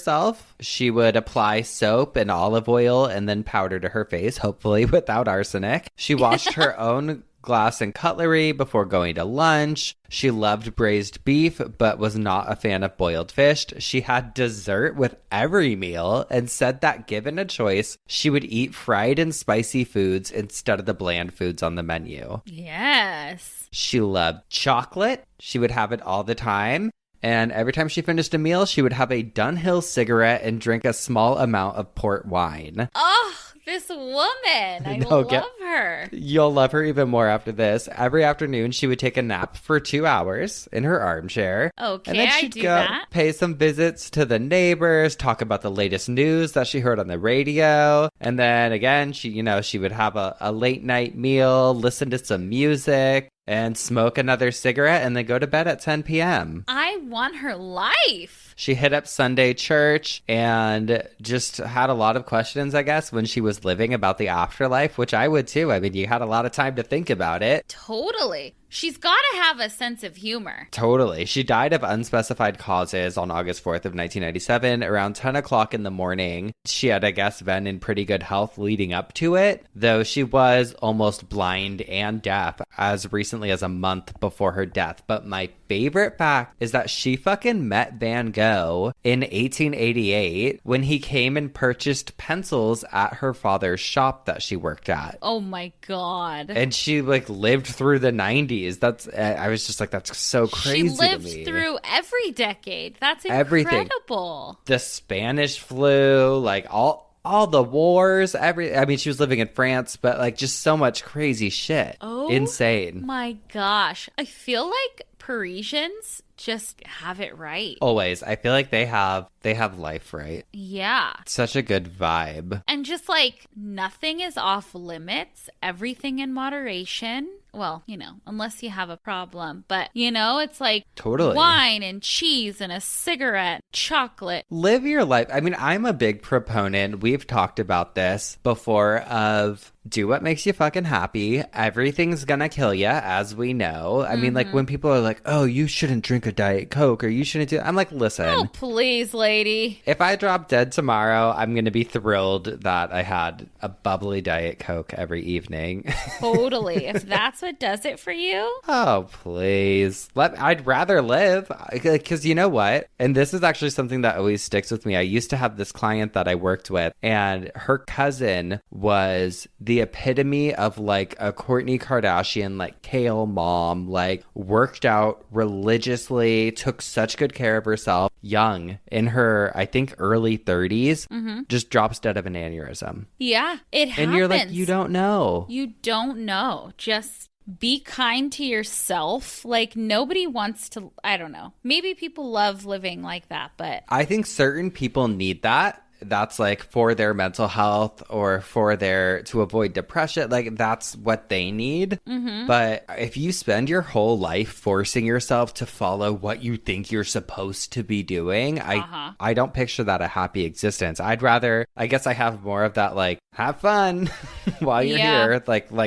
She would apply soap and olive oil and then powder to her face, hopefully without arsenic. She washed her own glass and cutlery before going to lunch. She loved braised beef, but was not a fan of boiled fish. She had dessert with every meal and said that given a choice, she would eat fried and spicy foods instead of the bland foods on the menu. Yes. She loved chocolate. She would have it all the time. And every time she finished a meal, she would have a Dunhill cigarette and drink a small amount of port wine. Oh, This woman. I No, love her. You'll love her even more after this. Every afternoon, she would take a nap for 2 hours in her armchair. Okay, and then I she'd do go that. pay some visits to the neighbors, talk about the latest news that she heard on the radio. And then again, she would have a late night meal, listen to some music, and smoke another cigarette, and then go to bed at 10 p.m. I want her life. She hit up Sunday church and just had a lot of questions, I guess, when she was living about the afterlife, which I would too. I mean, you had a lot of time to think about it. Totally. She's got to have a sense of humor. Totally. She died of unspecified causes on August 4th of 1997, around 10 o'clock in the morning. She had, I guess, been in pretty good health leading up to it, though she was almost blind and deaf as recently as a month before her death. But my favorite fact is that she fucking met Van Gogh in 1888 when he came and purchased pencils at her father's shop that she worked at. Oh my God. And she lived through the 90s. I was just like, that's so crazy. She lived to me. through every decade. That's Everything. incredible. The Spanish flu, all the wars, she was living in France, but just so much crazy shit. Oh, insane. My gosh. I feel like Parisians just have it right. Always. I feel like they have life right. Yeah. Such a good vibe. And just nothing is off limits, everything in moderation. Well, unless you have a problem. But, it's totally wine and cheese and a cigarette, chocolate. Live your life. I mean, I'm a big proponent. We've talked about this before of do what makes you fucking happy. Everything's gonna kill you, as we know. I mean, when people are like, oh, you shouldn't drink a Diet Coke or you shouldn't do... I'm like, listen. Oh, please, lady. If I drop dead tomorrow, I'm gonna be thrilled that I had a bubbly Diet Coke every evening. Totally. If that's what does it for you. Oh, please. I'd rather live. Because you know what? And this is actually something that always sticks with me. I used to have this client that I worked with, and her cousin was the epitome of a Kourtney Kardashian, kale mom, worked out religiously, took such good care of herself, young, in her, I think, early 30s, just drops dead of an aneurysm. Yeah, it happens. And you're like, you don't know. You don't know. Just be kind to yourself. Nobody wants to, I don't know. Maybe people love living like that, but I think certain people need that. That's for their mental health or to avoid depression. That's what they need. But if you spend your whole life forcing yourself to follow what you think you're supposed to be doing, I don't picture that a happy existence. I'd rather, I guess I have more of that, have fun while you're here.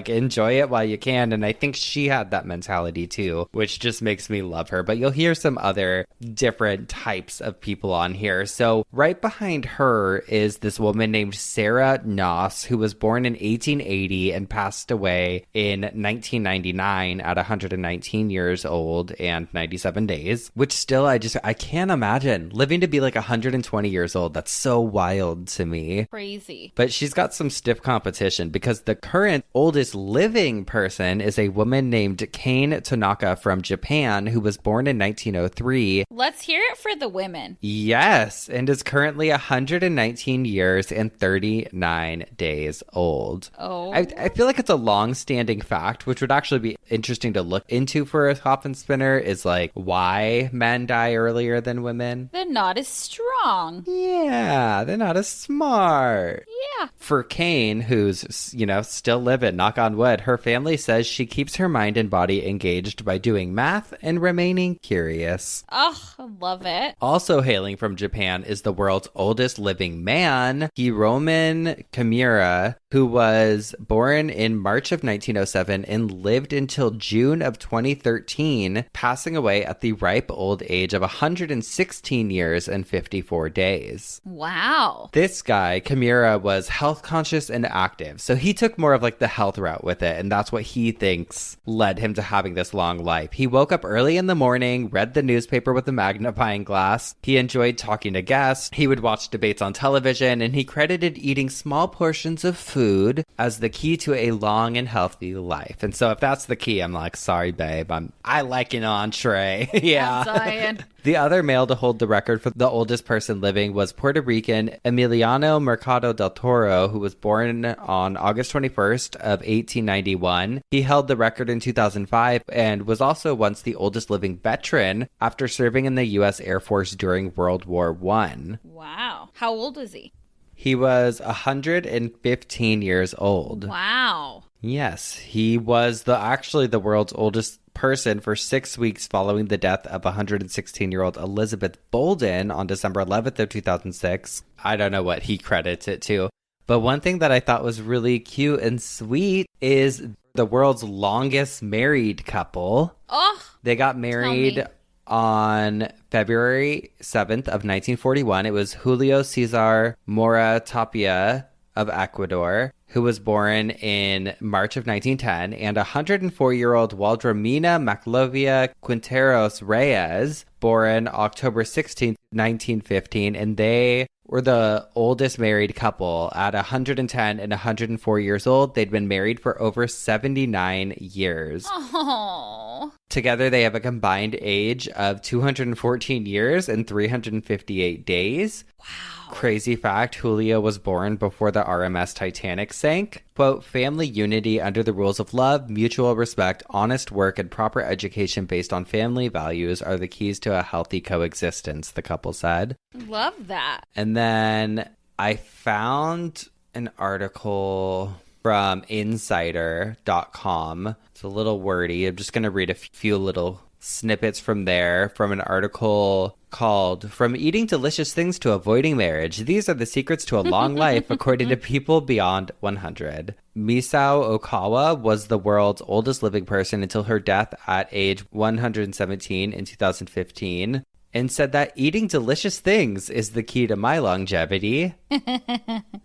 Enjoy it while you can. And I think she had that mentality too, which just makes me love her. But you'll hear some other different types of people on here. So right behind her is this woman named Sarah Noss, who was born in 1880 and passed away in 1999 at 119 years old and 97 days, which still I can't imagine living to be 120 years old. That's so wild to me. Crazy. But she's got some stiff competition because the current oldest living person is a woman named Kane Tanaka from Japan, who was born in 1903. Let's hear it for the women. Yes, and is currently 119 years and 39 days old. Oh. I feel like it's a long-standing fact, which would actually be interesting to look into for a coffin spinner, is why men die earlier than women. They're not as strong. Yeah, they're not as smart. Yeah. For Kane, who's, still living, knock on wood, her family says she keeps her mind and body engaged by doing math and remaining curious. Oh, I love it. Also hailing from Japan is the world's oldest living man, Hiromin Kimura, who was born in March of 1907 and lived until June of 2013, passing away at the ripe old age of 116 years and 54 days. Wow. This guy, Kimura, was health conscious and active, so he took more of the health route with it, and that's what he thinks led him to having this long life. He woke up early in the morning, read the newspaper with a magnifying glass. He enjoyed talking to guests. He would watch debates on television, and he credited eating small portions of food as the key to a long and healthy life. And so if that's the key, I'm sorry, babe, I like an entree. Yeah. I'm dying. The other male to hold the record for the oldest person living was Puerto Rican Emiliano Mercado del Toro, who was born on August 21st of 1891. He held the record in 2005 and was also once the oldest living veteran after serving in the U.S. Air Force during World War I. Wow. How old was he? He was 115 years old. Wow. Yes, he was actually the world's oldest person for 6 weeks following the death of 116-year-old Elizabeth Bolden on December 11th of 2006. I don't know what he credits it to. But one thing that I thought was really cute and sweet is the world's longest married couple. Oh, they got married on February 7th of 1941. It was Julio Cesar Mora Tapia of Ecuador, who was born in March of 1910, and 104-year-old Waldromina Maclovia Quinteros Reyes, born October 16th, 1915, and they were the oldest married couple at 110 and 104 years old. They'd been married for over 79 years. Oh. Together, they have a combined age of 214 years and 358 days. Wow. Crazy fact, Julio was born before the RMS Titanic sank. Quote, family unity under the rules of love, mutual respect, honest work, and proper education based on family values are the keys to a healthy coexistence, the couple said. Love that. And then I found an article from insider.com. It's a little wordy. I'm just going to read a few little snippets from there, from an article called From Eating Delicious Things to Avoiding Marriage. These are the secrets to a long life, according to people beyond 100. Misao Okawa was the world's oldest living person until her death at age 117 in 2015, and said that eating delicious things is the key to my longevity.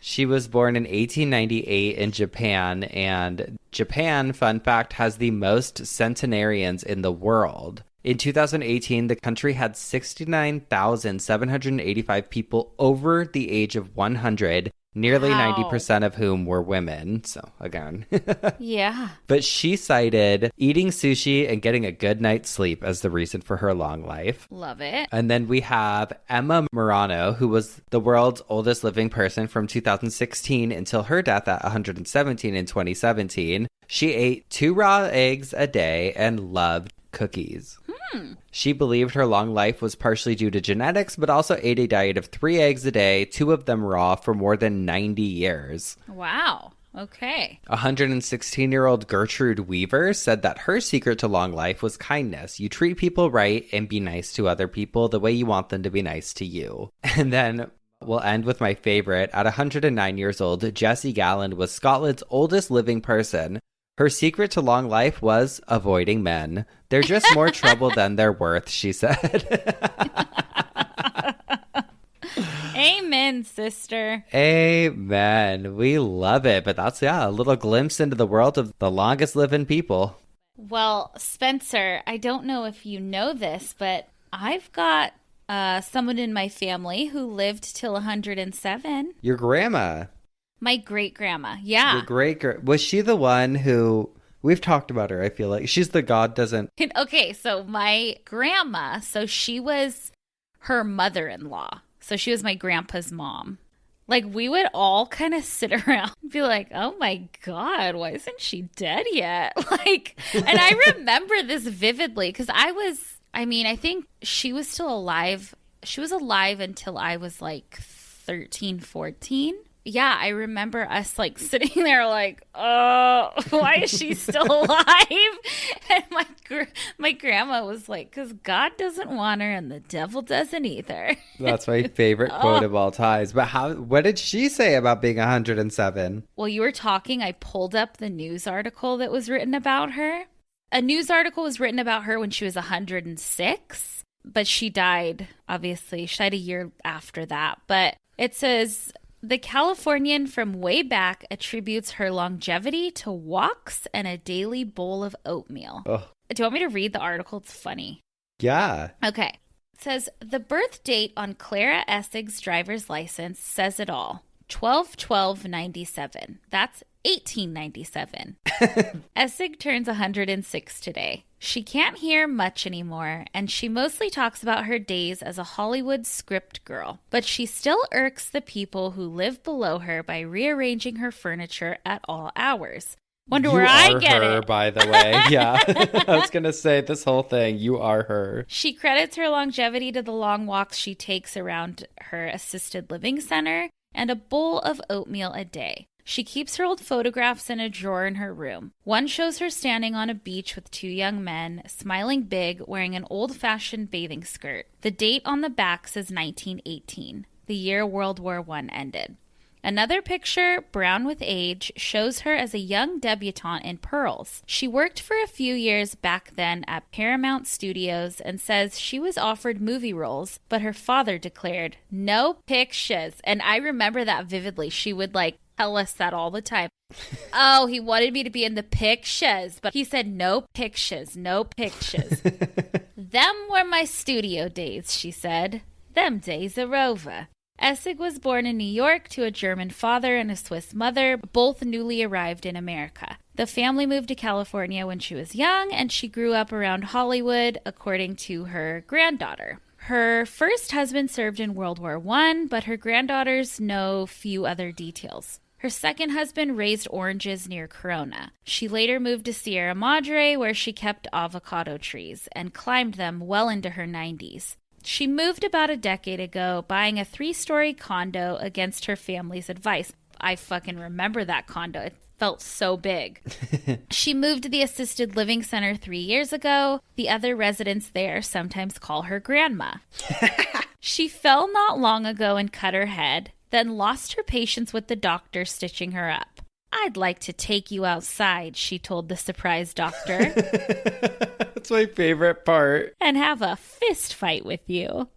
She was born in 1898 in Japan, and Japan, fun fact, has the most centenarians in the world. In 2018, the country had 69,785 people over the age of 100, nearly Wow. 90% of whom were women. So, again. Yeah. But she cited eating sushi and getting a good night's sleep as the reason for her long life. Love it. And then we have Emma Murano, who was the world's oldest living person from 2016 until her death at 117 in 2017. She ate 2 raw eggs a day and loved cookies. She believed her long life was partially due to genetics, but also ate a diet of 3 eggs a day, 2 of them raw, for more than 90 years. Wow. Okay. 116-year-old Gertrude Weaver said that her secret to long life was kindness. You treat people right and be nice to other people the way you want them to be nice to you. And then we'll end with my favorite. At 109 years old, Jessie Galland was Scotland's oldest living person. Her secret to long life was avoiding men. They're just more trouble than they're worth, she said. Amen, sister. Amen. We love it. But that's, a little glimpse into the world of the longest living people. Well, Spencer, I don't know if you know this, but I've got someone in my family who lived till 107. Your grandma. My great-grandma, yeah. Your was she the one who, we've talked about her, I feel like. She's the God doesn't. Okay, so my grandma, so she was her mother-in-law. So she was my grandpa's mom. Like, we would all kind of sit around and be like, oh my God, why isn't she dead yet? Like, and I remember this vividly because I think she was still alive. She was alive until I was like 13, 14. Yeah, I remember us like sitting there like, oh, why is she still alive? And my grandma was like, because God doesn't want her and the devil doesn't either. That's my favorite quote of all times. But what did she say about being 107? Well, you were talking, I pulled up the news article that was written about her. A news article was written about her when she was 106, but she died, obviously. She died a year after that. But it says, the Californian from way back attributes her longevity to walks and a daily bowl of oatmeal. Oh. Do you want me to read the article? It's funny. Yeah. Okay. It says, the birth date on Clara Essig's driver's license says it all. 12/12/97. That's 1897. Essig turns 106 today. She can't hear much anymore, and she mostly talks about her days as a Hollywood script girl. But she still irks the people who live below her by rearranging her furniture at all hours. Wonder where I get her, it. By the way. Yeah. I was going to say this whole thing. You are her. She credits her longevity to the long walks she takes around her assisted living center and a bowl of oatmeal a day. She keeps her old photographs in a drawer in her room. One shows her standing on a beach with two young men, smiling big, wearing an old-fashioned bathing skirt. The date on the back says 1918, the year World War I ended. Another picture, brown with age, shows her as a young debutante in pearls. She worked for a few years back then at Paramount Studios and says she was offered movie roles, but her father declared, "No pictures." And I remember that vividly. She would tell us that all the time. Oh, he wanted me to be in the pictures, but he said no pictures, no pictures. Them were my studio days, she said. Them days are over. Essig was born in New York to a German father and a Swiss mother, both newly arrived in America. The family moved to California when she was young, and she grew up around Hollywood, according to her granddaughter. Her first husband served in World War I, but her granddaughters know few other details. Her second husband raised oranges near Corona. She later moved to Sierra Madre, where she kept avocado trees and climbed them well into her 90s. She moved about a decade ago, buying a 3-story condo against her family's advice. I fucking remember that condo. It felt so big. She moved to the assisted living center 3 years ago. The other residents there sometimes call her grandma. She fell not long ago and cut her head, then lost her patience with the doctor stitching her up. "I'd like to take you outside," she told the surprised doctor. That's my favorite part. "And have a fist fight with you."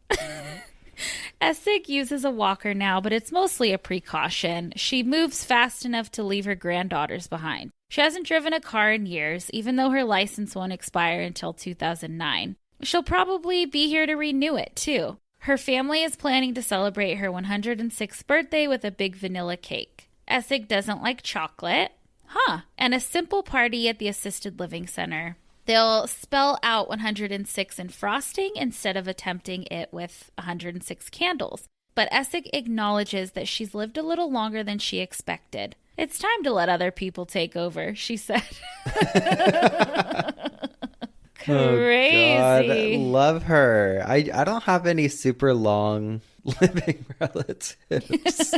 Essig uses a walker now, but it's mostly a precaution. She moves fast enough to leave her granddaughters behind. She hasn't driven a car in years, even though her license won't expire until 2009. She'll probably be here to renew it, too. Her family is planning to celebrate her 106th birthday with a big vanilla cake. Essig doesn't like chocolate. And a simple party at the assisted living center. They'll spell out 106 in frosting instead of attempting it with 106 candles. But Essig acknowledges that she's lived a little longer than she expected. "It's time to let other people take over," she said. Crazy. Oh God, love her. I don't have any super long living relatives.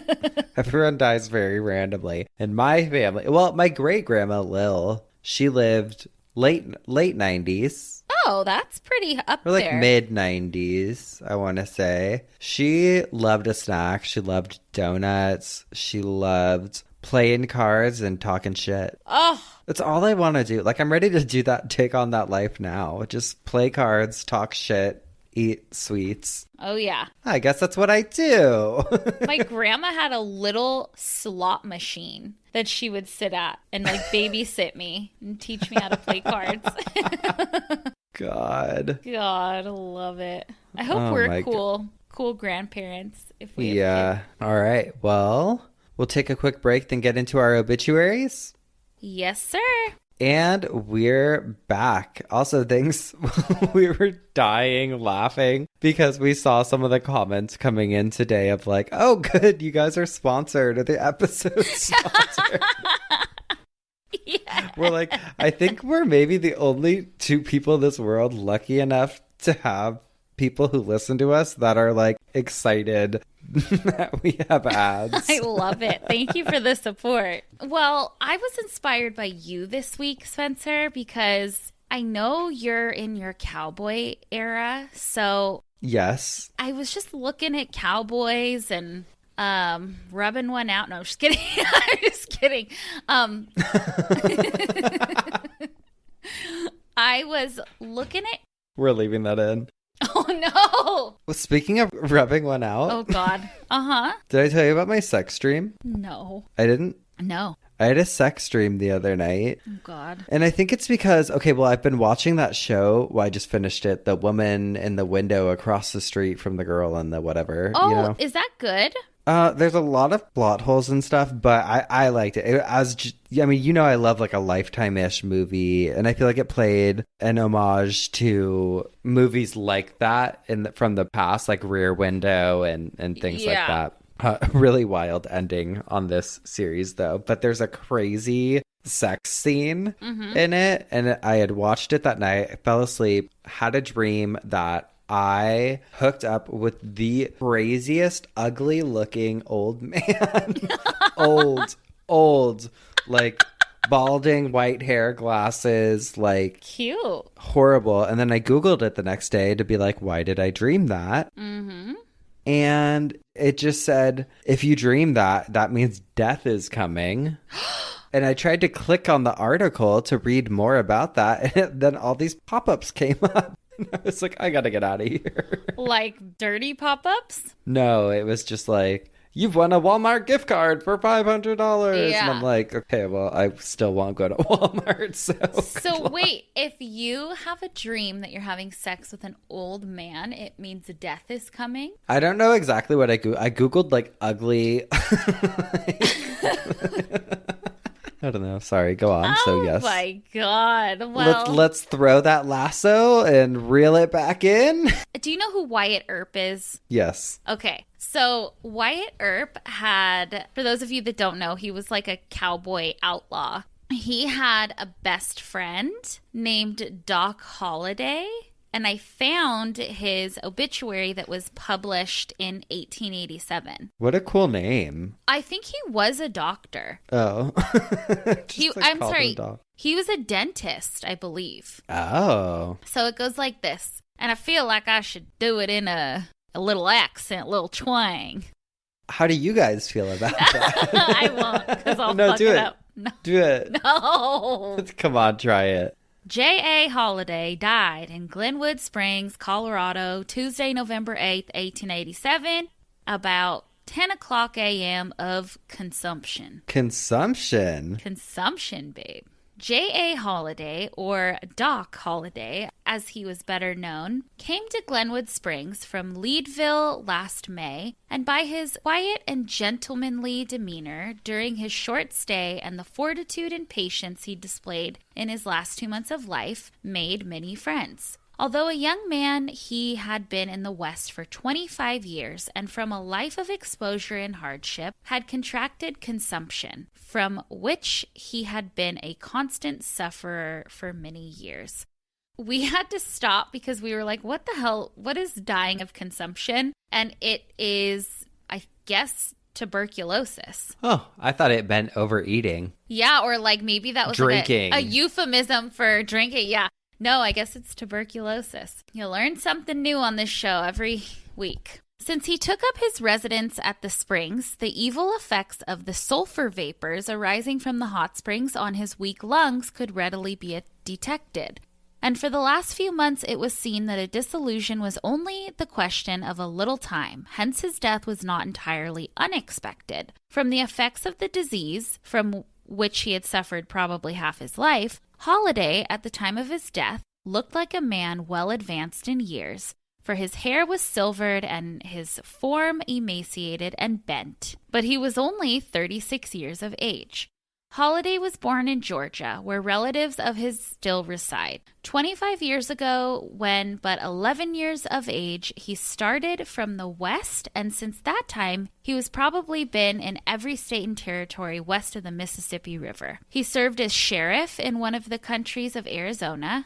Everyone dies very randomly. And my family, well, my great grandma Lil, she lived late 90s. Oh, that's pretty up or there. Mid 90s, I want to say. She loved a snack. She loved donuts. She loved playing cards and talking shit. Oh, That's all I want to do. I'm ready to do that, take on that life now. Just play cards, talk shit, eat sweets. oh yeah. I guess that's what I do. My grandma had a little slot machine that she would sit at and babysit me and teach me how to play cards. God. God, I love it. I hope Oh we're my cool grandparents if we have Yeah. kids. All right. Well, we'll take a quick break, then get into our obituaries. Yes, sir. And we're back. Also, things we were dying laughing because we saw some of the comments coming in today of oh, good, you guys are sponsored, or the episode's sponsored. Yeah. We're I think we're maybe the only two people in this world lucky enough to have people who listen to us that are excited that we have ads. I love it. Thank you for the support. Well, I was inspired by you this week, Spencer, because I know you're in your cowboy era. So Yes. I was just looking at cowboys and rubbing one out. No, I'm just kidding. I'm just kidding. I was looking at. We're leaving that in. Oh no! Well, speaking of rubbing one out, Oh god. did I tell you about my sex dream? No. I didn't. No. I had a sex dream the other night. Oh god. And I think it's because, okay, well, I've been watching that show. Well, I just finished it. The woman in the window across the street from the girl and the whatever. Oh, you know? is that good? There's a lot of plot holes and stuff, but I liked it. I mean, I love like a Lifetime-ish movie, and I feel like it played an homage to movies like that from the past, like Rear Window and things like Yeah. that. Really wild ending on this series, though. But there's a crazy sex scene in it, and I had watched it that night. I fell asleep, had a dream that I hooked up with the craziest, ugly looking old man. old, like balding, white hair, glasses, like Cute. horrible. And then I Googled it the next day to be like, why did I dream that? Mm-hmm. And it just said, if you dream that, that means death is coming. And I tried to click on the article to read more about that. And then all these pop-ups came up. And I was like, I gotta get out of here. Like dirty pop-ups? No, it was just like, you've won a Walmart gift card for $500. Yeah. And I'm like, okay, well, I still won't go to Walmart. So So wait, if you have a dream that you're having sex with an old man, it means death is coming? I don't know exactly what I Googled like ugly. I don't know. Sorry, go on. So yes. Oh my God. Well, Let's throw that lasso and reel it back in. do you know who Wyatt Earp is? Yes. Okay. So Wyatt Earp had, for those of you that don't know, he was like a cowboy outlaw. He had a best friend named Doc Holliday. And I found his obituary that was published in 1887. What a cool name. I think he was a doctor. Oh. I'm sorry. He was a dentist, I believe. Oh. So it goes like this. And I feel like I should do it in a little accent, little twang. How do you guys feel about that? I won't, because I'll No, fuck do it it. up. No. Do it. No. Come on, try it. J.A. Holliday died in Glenwood Springs, Colorado, Tuesday, November 8th, 1887, about 10 o'clock a.m. of consumption. Consumption? Consumption, babe. J.A. Holliday, or Doc Holliday, as he was better known, came to Glenwood Springs from Leadville last May, and by his quiet and gentlemanly demeanor during his short stay and the fortitude and patience he displayed in his last 2 months of life, made many friends. Although a young man, he had been in the West for 25 years and from a life of exposure and hardship had contracted consumption, from which he had been a constant sufferer for many years. We had to stop because we were like, what the hell? What is dying of consumption? And it is, I guess, tuberculosis. Oh, I thought it meant overeating. Yeah, or like maybe that was drinking. Like a euphemism for drinking. Yeah. No, I guess it's tuberculosis. You learn something new on this show every week. Since he took up his residence at the springs, the evil effects of the sulfur vapors arising from the hot springs on his weak lungs could readily be detected. And for the last few months, it was seen that a dissolution was only the question of a little time. Hence, his death was not entirely unexpected. From the effects of the disease, from which he had suffered probably half his life, Holliday, at the time of his death, looked like a man well advanced in years, for his hair was silvered and his form emaciated and bent, but he was only 36 years of age. Holliday was born in Georgia, where relatives of his still reside. 25 years ago, when but 11 years of age, he started from the West, and since that time, he was probably been in every state and territory west of the Mississippi River. He served as sheriff in one of the counties of Arizona,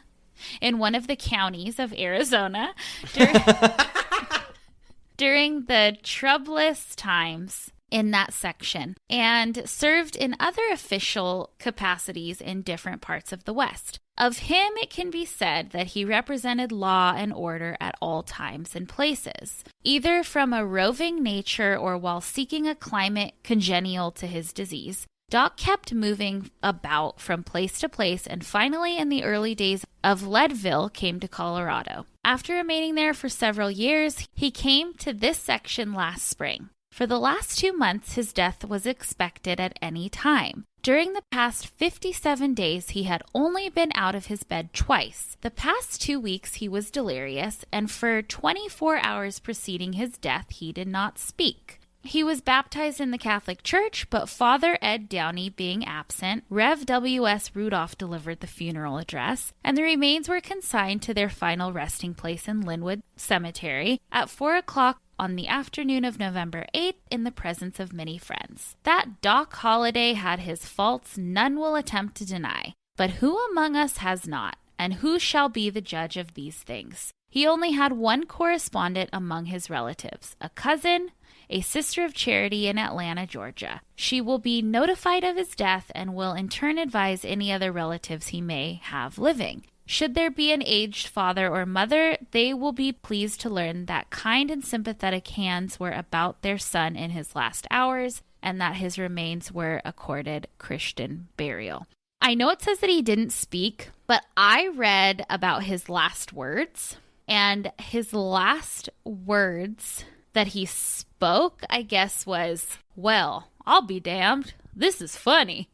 during the troublous times in that section, and served in other official capacities in different parts of the West. Of him, it can be said that he represented law and order at all times and places, either from a roving nature or while seeking a climate congenial to his disease. Doc kept moving about from place to place and finally in the early days of Leadville came to Colorado. After remaining there for several years, he came to this section last spring. For the last 2 months, his death was expected at any time. During the past 57 days, he had only been out of his bed twice. The past 2 weeks, he was delirious, and for 24 hours preceding his death, he did not speak. He was baptized in the Catholic Church, but Father Ed Downey being absent, Rev W.S. Rudolph delivered the funeral address, and the remains were consigned to their final resting place in Linwood Cemetery at 4 o'clock on the afternoon of November 8th in the presence of many friends. That Doc Holliday had his faults none will attempt to deny, but who among us has not, and who shall be the judge of these things? He only had one correspondent among his relatives, a cousin, a sister of charity in Atlanta, Georgia. She will be notified of his death and will in turn advise any other relatives he may have living. Should there be an aged father or mother, they will be pleased to learn that kind and sympathetic hands were about their son in his last hours, and that his remains were accorded Christian burial. I know it says that he didn't speak, but I read about his last words, and his last words that he spoke, I guess, was, "Well, I'll be damned. This is funny."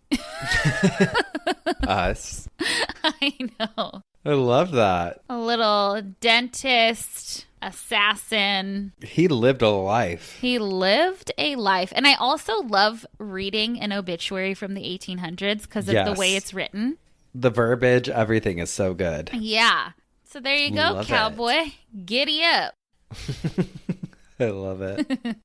Us. I know. I love that. A little dentist, assassin. He lived a life. He lived a life. And I also love reading an obituary from the 1800s because of the way it's written. The verbiage, everything is so good. Yeah. So there you go, Love cowboy. it. Giddy up. I love it.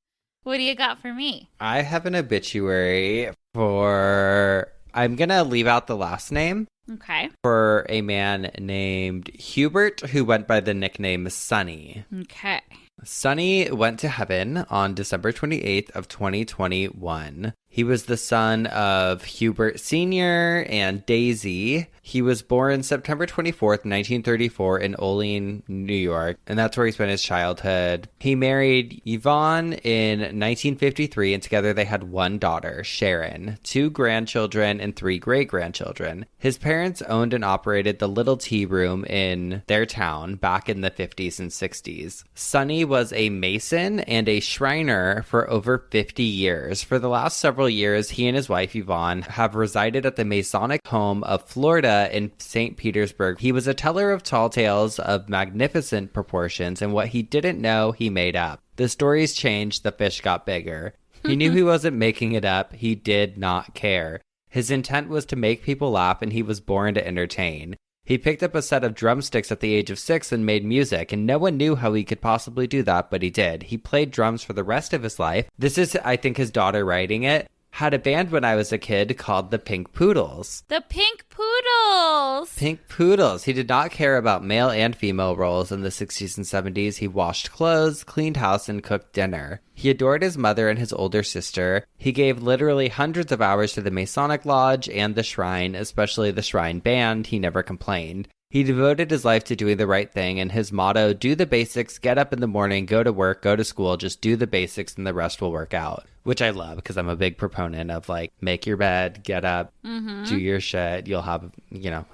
What do you got for me? I have an obituary for... I'm going to leave out the last name. Okay. For a man named Hubert who went by the nickname Sonny. Okay. Sonny went to heaven on December 28th of 2021. He was the son of Hubert Sr. and Daisy. He was born September 24th, 1934 in Olean, New York, and that's where he spent his childhood. He married Yvonne in 1953, and together they had one daughter, Sharon, 2 grandchildren, and 3 great-grandchildren. His parents owned and operated the Little Tea Room in their town back in the 50s and 60s. Sonny was a mason and a shriner for over 50 years. For the last several years, he and his wife Yvonne have resided at the Masonic home of Florida in St. Petersburg. He was a teller of tall tales of magnificent proportions, and what he didn't know, he made up. The stories changed, the fish got bigger. He knew he wasn't making it up. He did not care. His intent was to make people laugh, and he was born to entertain. He picked up a set of drumsticks at the age of 6 and made music, and no one knew how he could possibly do that, but he did. He played drums for the rest of his life. This is, I think, his daughter writing it. Had a band when I was a kid called the Pink Poodles. The Pink Poodles! Pink Poodles. He did not care about male and female roles in the 60s and 70s. He washed clothes, cleaned house, and cooked dinner. He adored his mother and his older sister. He gave literally hundreds of hours to the Masonic Lodge and the Shrine, especially the Shrine Band. He never complained. He devoted his life to doing the right thing, and his motto, do the basics, get up in the morning, go to work, go to school, just do the basics and the rest will work out. Which I love because I'm a big proponent of like, make your bed, get up, do your shit, you'll have,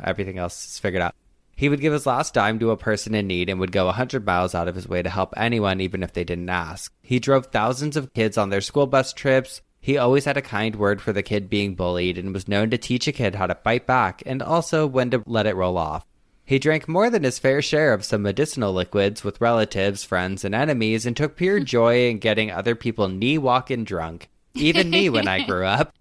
everything else is figured out. He would give his last dime to a person in need and would go 100 miles out of his way to help anyone even if they didn't ask. He drove thousands of kids on their school bus trips. He always had a kind word for the kid being bullied and was known to teach a kid how to fight back and also when to let it roll off. He drank more than his fair share of some medicinal liquids with relatives, friends, and enemies and took pure joy in getting other people knee-walking drunk. Even me when I grew up.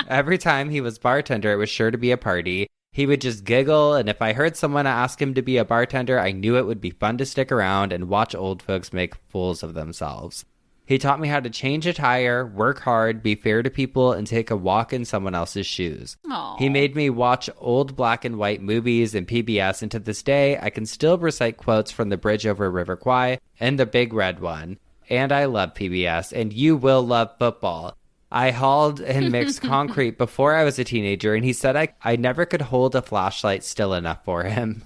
Every time he was bartender, it was sure to be a party. He would just giggle, and if I heard someone ask him to be a bartender, I knew it would be fun to stick around and watch old folks make fools of themselves. He taught me how to change a tire, work hard, be fair to people, and take a walk in someone else's shoes. Aww. He made me watch old black and white movies and PBS, and to this day, I can still recite quotes from The Bridge Over River Kwai and The Big Red One. And I love PBS, and you will love football. I hauled and mixed concrete before I was a teenager, and he said I never could hold a flashlight still enough for him.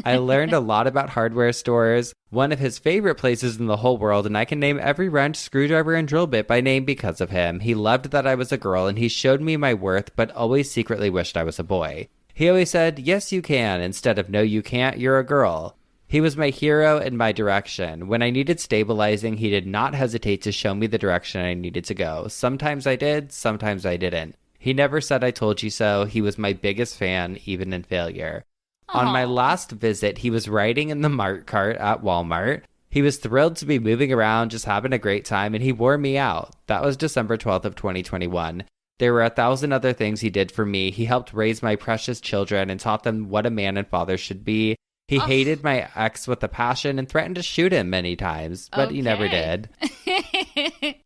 I learned a lot about hardware stores, one of his favorite places in the whole world, and I can name every wrench, screwdriver, and drill bit by name because of him. He loved that I was a girl, and he showed me my worth, but always secretly wished I was a boy. He always said, yes, you can, instead of no, you can't, you're a girl. He was my hero and my direction. When I needed stabilizing, he did not hesitate to show me the direction I needed to go. Sometimes I did, sometimes I didn't. He never said I told you so. He was my biggest fan, even in failure. Aww. On my last visit, he was riding in the Mart cart at Walmart. He was thrilled to be moving around, just having a great time, and he wore me out. That was December 12th of 2021. There were 1,000 other things he did for me. He helped raise my precious children and taught them what a man and father should be. He hated my ex with a passion and threatened to shoot him many times, but he never did.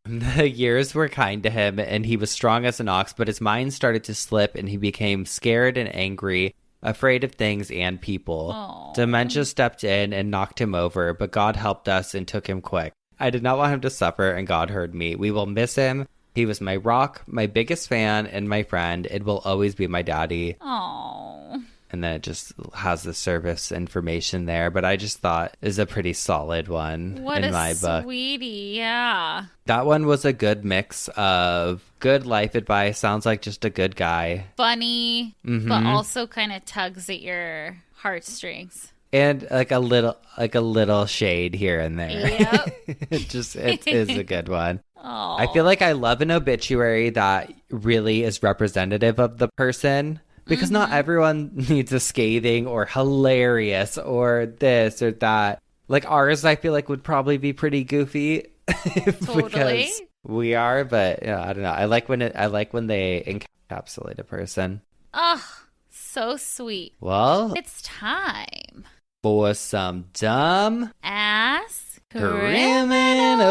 The years were kind to him, and he was strong as an ox, but his mind started to slip, and he became scared and angry, afraid of things and people. Aww. Dementia stepped in and knocked him over, but God helped us and took him quick. I did not want him to suffer, and God heard me. We will miss him. He was my rock, my biggest fan, and my friend. It will always be my daddy. Aww. And then it just has the service information there. But I just thought is a pretty solid one in my book. What a sweetie, yeah. That one was a good mix of good life advice. Sounds like just a good guy. Funny, but also kind of tugs at your heartstrings. And like a little shade here and there. Yep. It is a good one. Oh. I feel like I love an obituary that really is representative of the person. Because not everyone needs a scathing or hilarious or this or that. Like ours, I feel like would probably be pretty goofy. Totally. Because we are, but I don't know. I like when they encapsulate a person. Oh, so sweet. Well, It's time for some dumb ass criminal.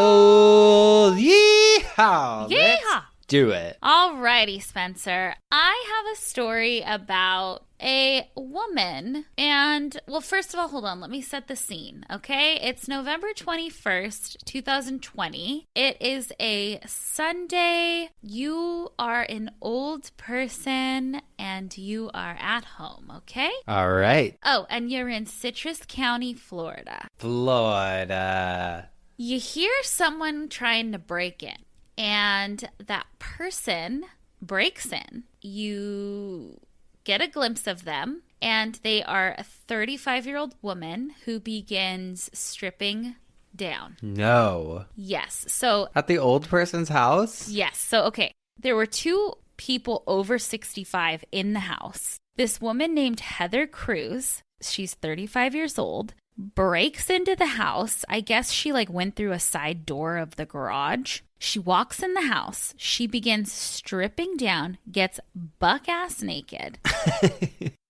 Yeehaw! Yeehaw! Let's do it. Alrighty, Spencer. I have a story about a woman. And, well, first of all, hold on. Let me set the scene, okay? It's November 21st, 2020. It is a Sunday. You are an old person and you are at home, okay? All right. Oh, and you're in Citrus County, Florida. Florida. You hear someone trying to break in. And that person breaks in. You get a glimpse of them, and they are a 35-year-old woman who begins stripping down. No. Yes. So, At the old person's house? yes. So, okay. There were two people over 65 in the house. This woman named Heather Cruz, she's 35 years old, breaks into the house. I guess she went through a side door of the garage. She walks in the house. She begins stripping down, gets buck-ass naked.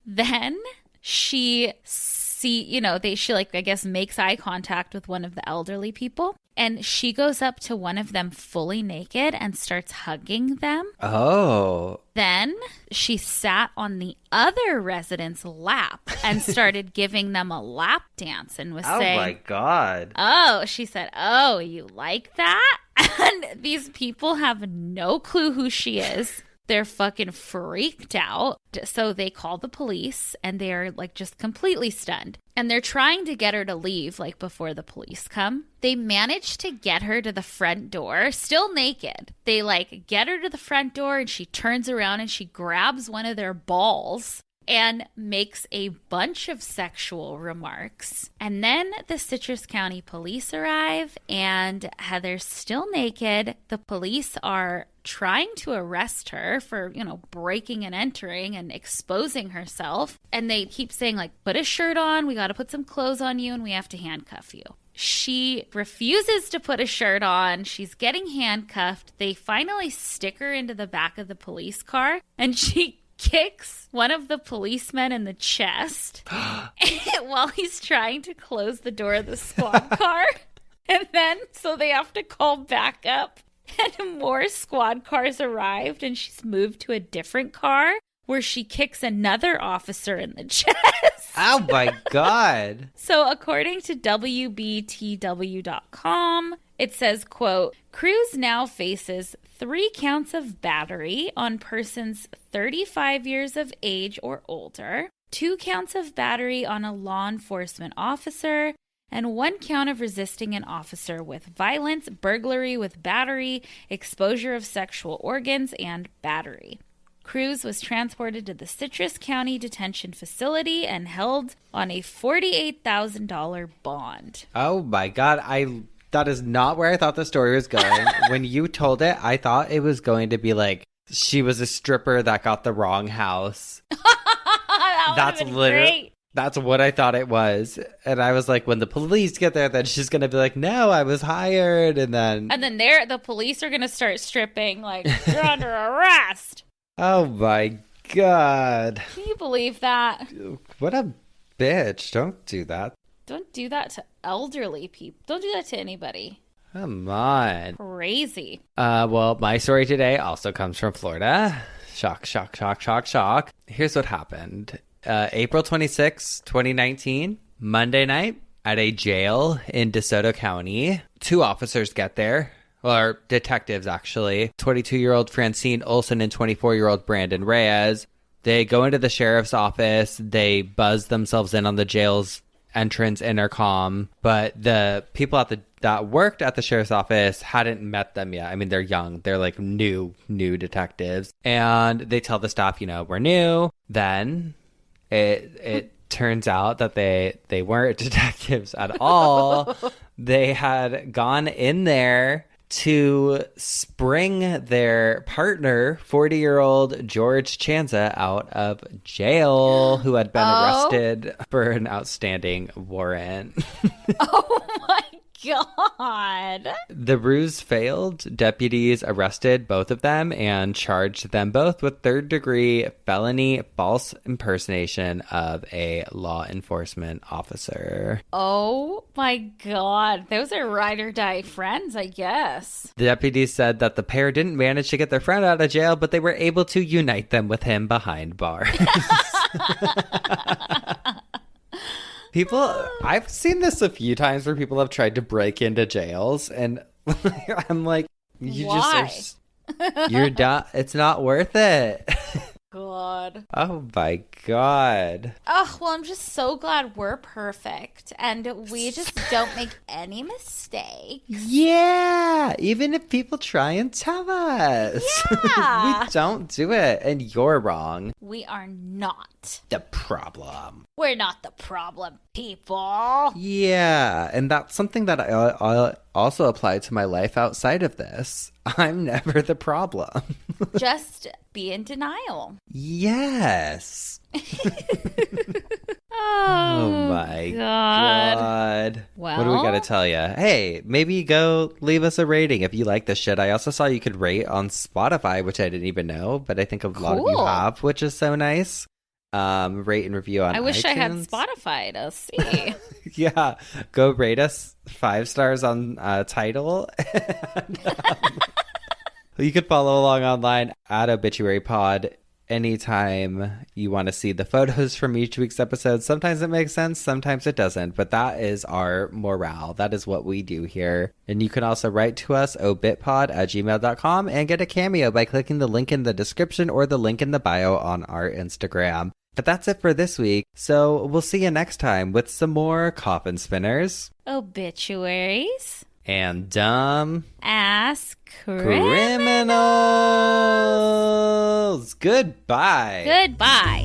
Then she I guess makes eye contact with one of the elderly people. And she goes up to one of them fully naked and starts hugging them. Oh. Then she sat on the other resident's lap and started giving them a lap dance and was saying, Oh my God. "Oh," she said, "Oh, you like that?" And these people have no clue who she is. They're fucking freaked out. So they call the police and they're just completely stunned. And they're trying to get her to leave before the police come. They manage to get her to the front door, still naked. They get her to the front door and she turns around and she grabs one of their balls and makes a bunch of sexual remarks. And then the Citrus County police arrive and Heather's still naked. The police are trying to arrest her for, breaking and entering and exposing herself. And they keep saying put a shirt on, we got to put some clothes on you, and we have to handcuff you. She refuses to put a shirt on. She's getting handcuffed. They finally stick her into the back of the police car and she kicks one of the policemen in the chest while he's trying to close the door of the squad car. And then, so they have to call back up. And more squad cars arrived, and she's moved to a different car where she kicks another officer in the chest. Oh my God. So according to WBTW.com, it says, quote, Cruz now faces 3 counts of battery on persons 35 years of age or older, 2 counts of battery on a law enforcement officer, and 1 count of resisting an officer with violence, burglary with battery, exposure of sexual organs, and battery. Cruz was transported to the Citrus County Detention Facility and held on a $48,000 bond. Oh my God. That is not where I thought the story was going. When you told it, I thought it was going to be she was a stripper that got the wrong house. That's literally great. That's what I thought it was. And I was like, when the police get there, then she's going to be like, no, I was hired. And then the police are going to start stripping, like, you're under arrest. Oh my God. Can you believe that? What a bitch. Don't do that. Don't do that to elderly people. Don't do that to anybody. Come on. Crazy. Well, my story today also comes from Florida. Shock, shock, shock, shock, shock. Here's what happened. April 26, 2019, Monday night at a jail in DeSoto County. 2 officers get there. Or detectives, actually. 22-year-old Francine Olson and 24-year-old Brandon Reyes. They go into the sheriff's office. They buzz themselves in on the jail's entrance intercom. But the people that worked at the sheriff's office hadn't met them yet. I mean, they're young. They're like new detectives. And they tell the staff, we're new. Then it turns out that they weren't detectives at all. They had gone in there to spring their partner, 40-year-old George Chanza, out of jail, who had been arrested for an outstanding warrant. Oh my God. The ruse failed. Deputies arrested both of them and charged them both with 3rd-degree felony false impersonation of a law enforcement officer. Oh my God. Those are ride or die friends, I guess. The deputies said that the pair didn't manage to get their friend out of jail, but they were able to unite them with him behind bars. I've seen this a few times where people have tried to break into jails, and I'm like, Why? you're done. It's not worth it. God. Oh my God. Oh, well, I'm just so glad we're perfect and we just don't make any mistakes. Yeah. Even if people try and tell us. Yeah. We don't do it. And you're wrong. We are not the problem. We're not the problem, people. Yeah. And that's something that I also apply to my life outside of this. I'm never the problem. Just be in denial. Yes. Oh my God. Well, what do we got to tell you? Hey, maybe go leave us a rating if you like this shit. I also saw you could rate on Spotify, which I didn't even know, but I think a lot of you have, which is so nice. Rate and review on iTunes. I wish I had Spotify to see. Yeah, go rate us 5 stars on Tidal. And, you could follow along online at Obituary Pod anytime you want to see the photos from each week's episode. Sometimes it makes sense, sometimes it doesn't, but that is our morale. That is what we do here. And you can also write to us, obitpod@gmail.com, and get a cameo by clicking the link in the description or the link in the bio on our Instagram. But that's it for this week, so we'll see you next time with some more coffin spinners, obituaries, and dumb ass criminals. Goodbye. Goodbye.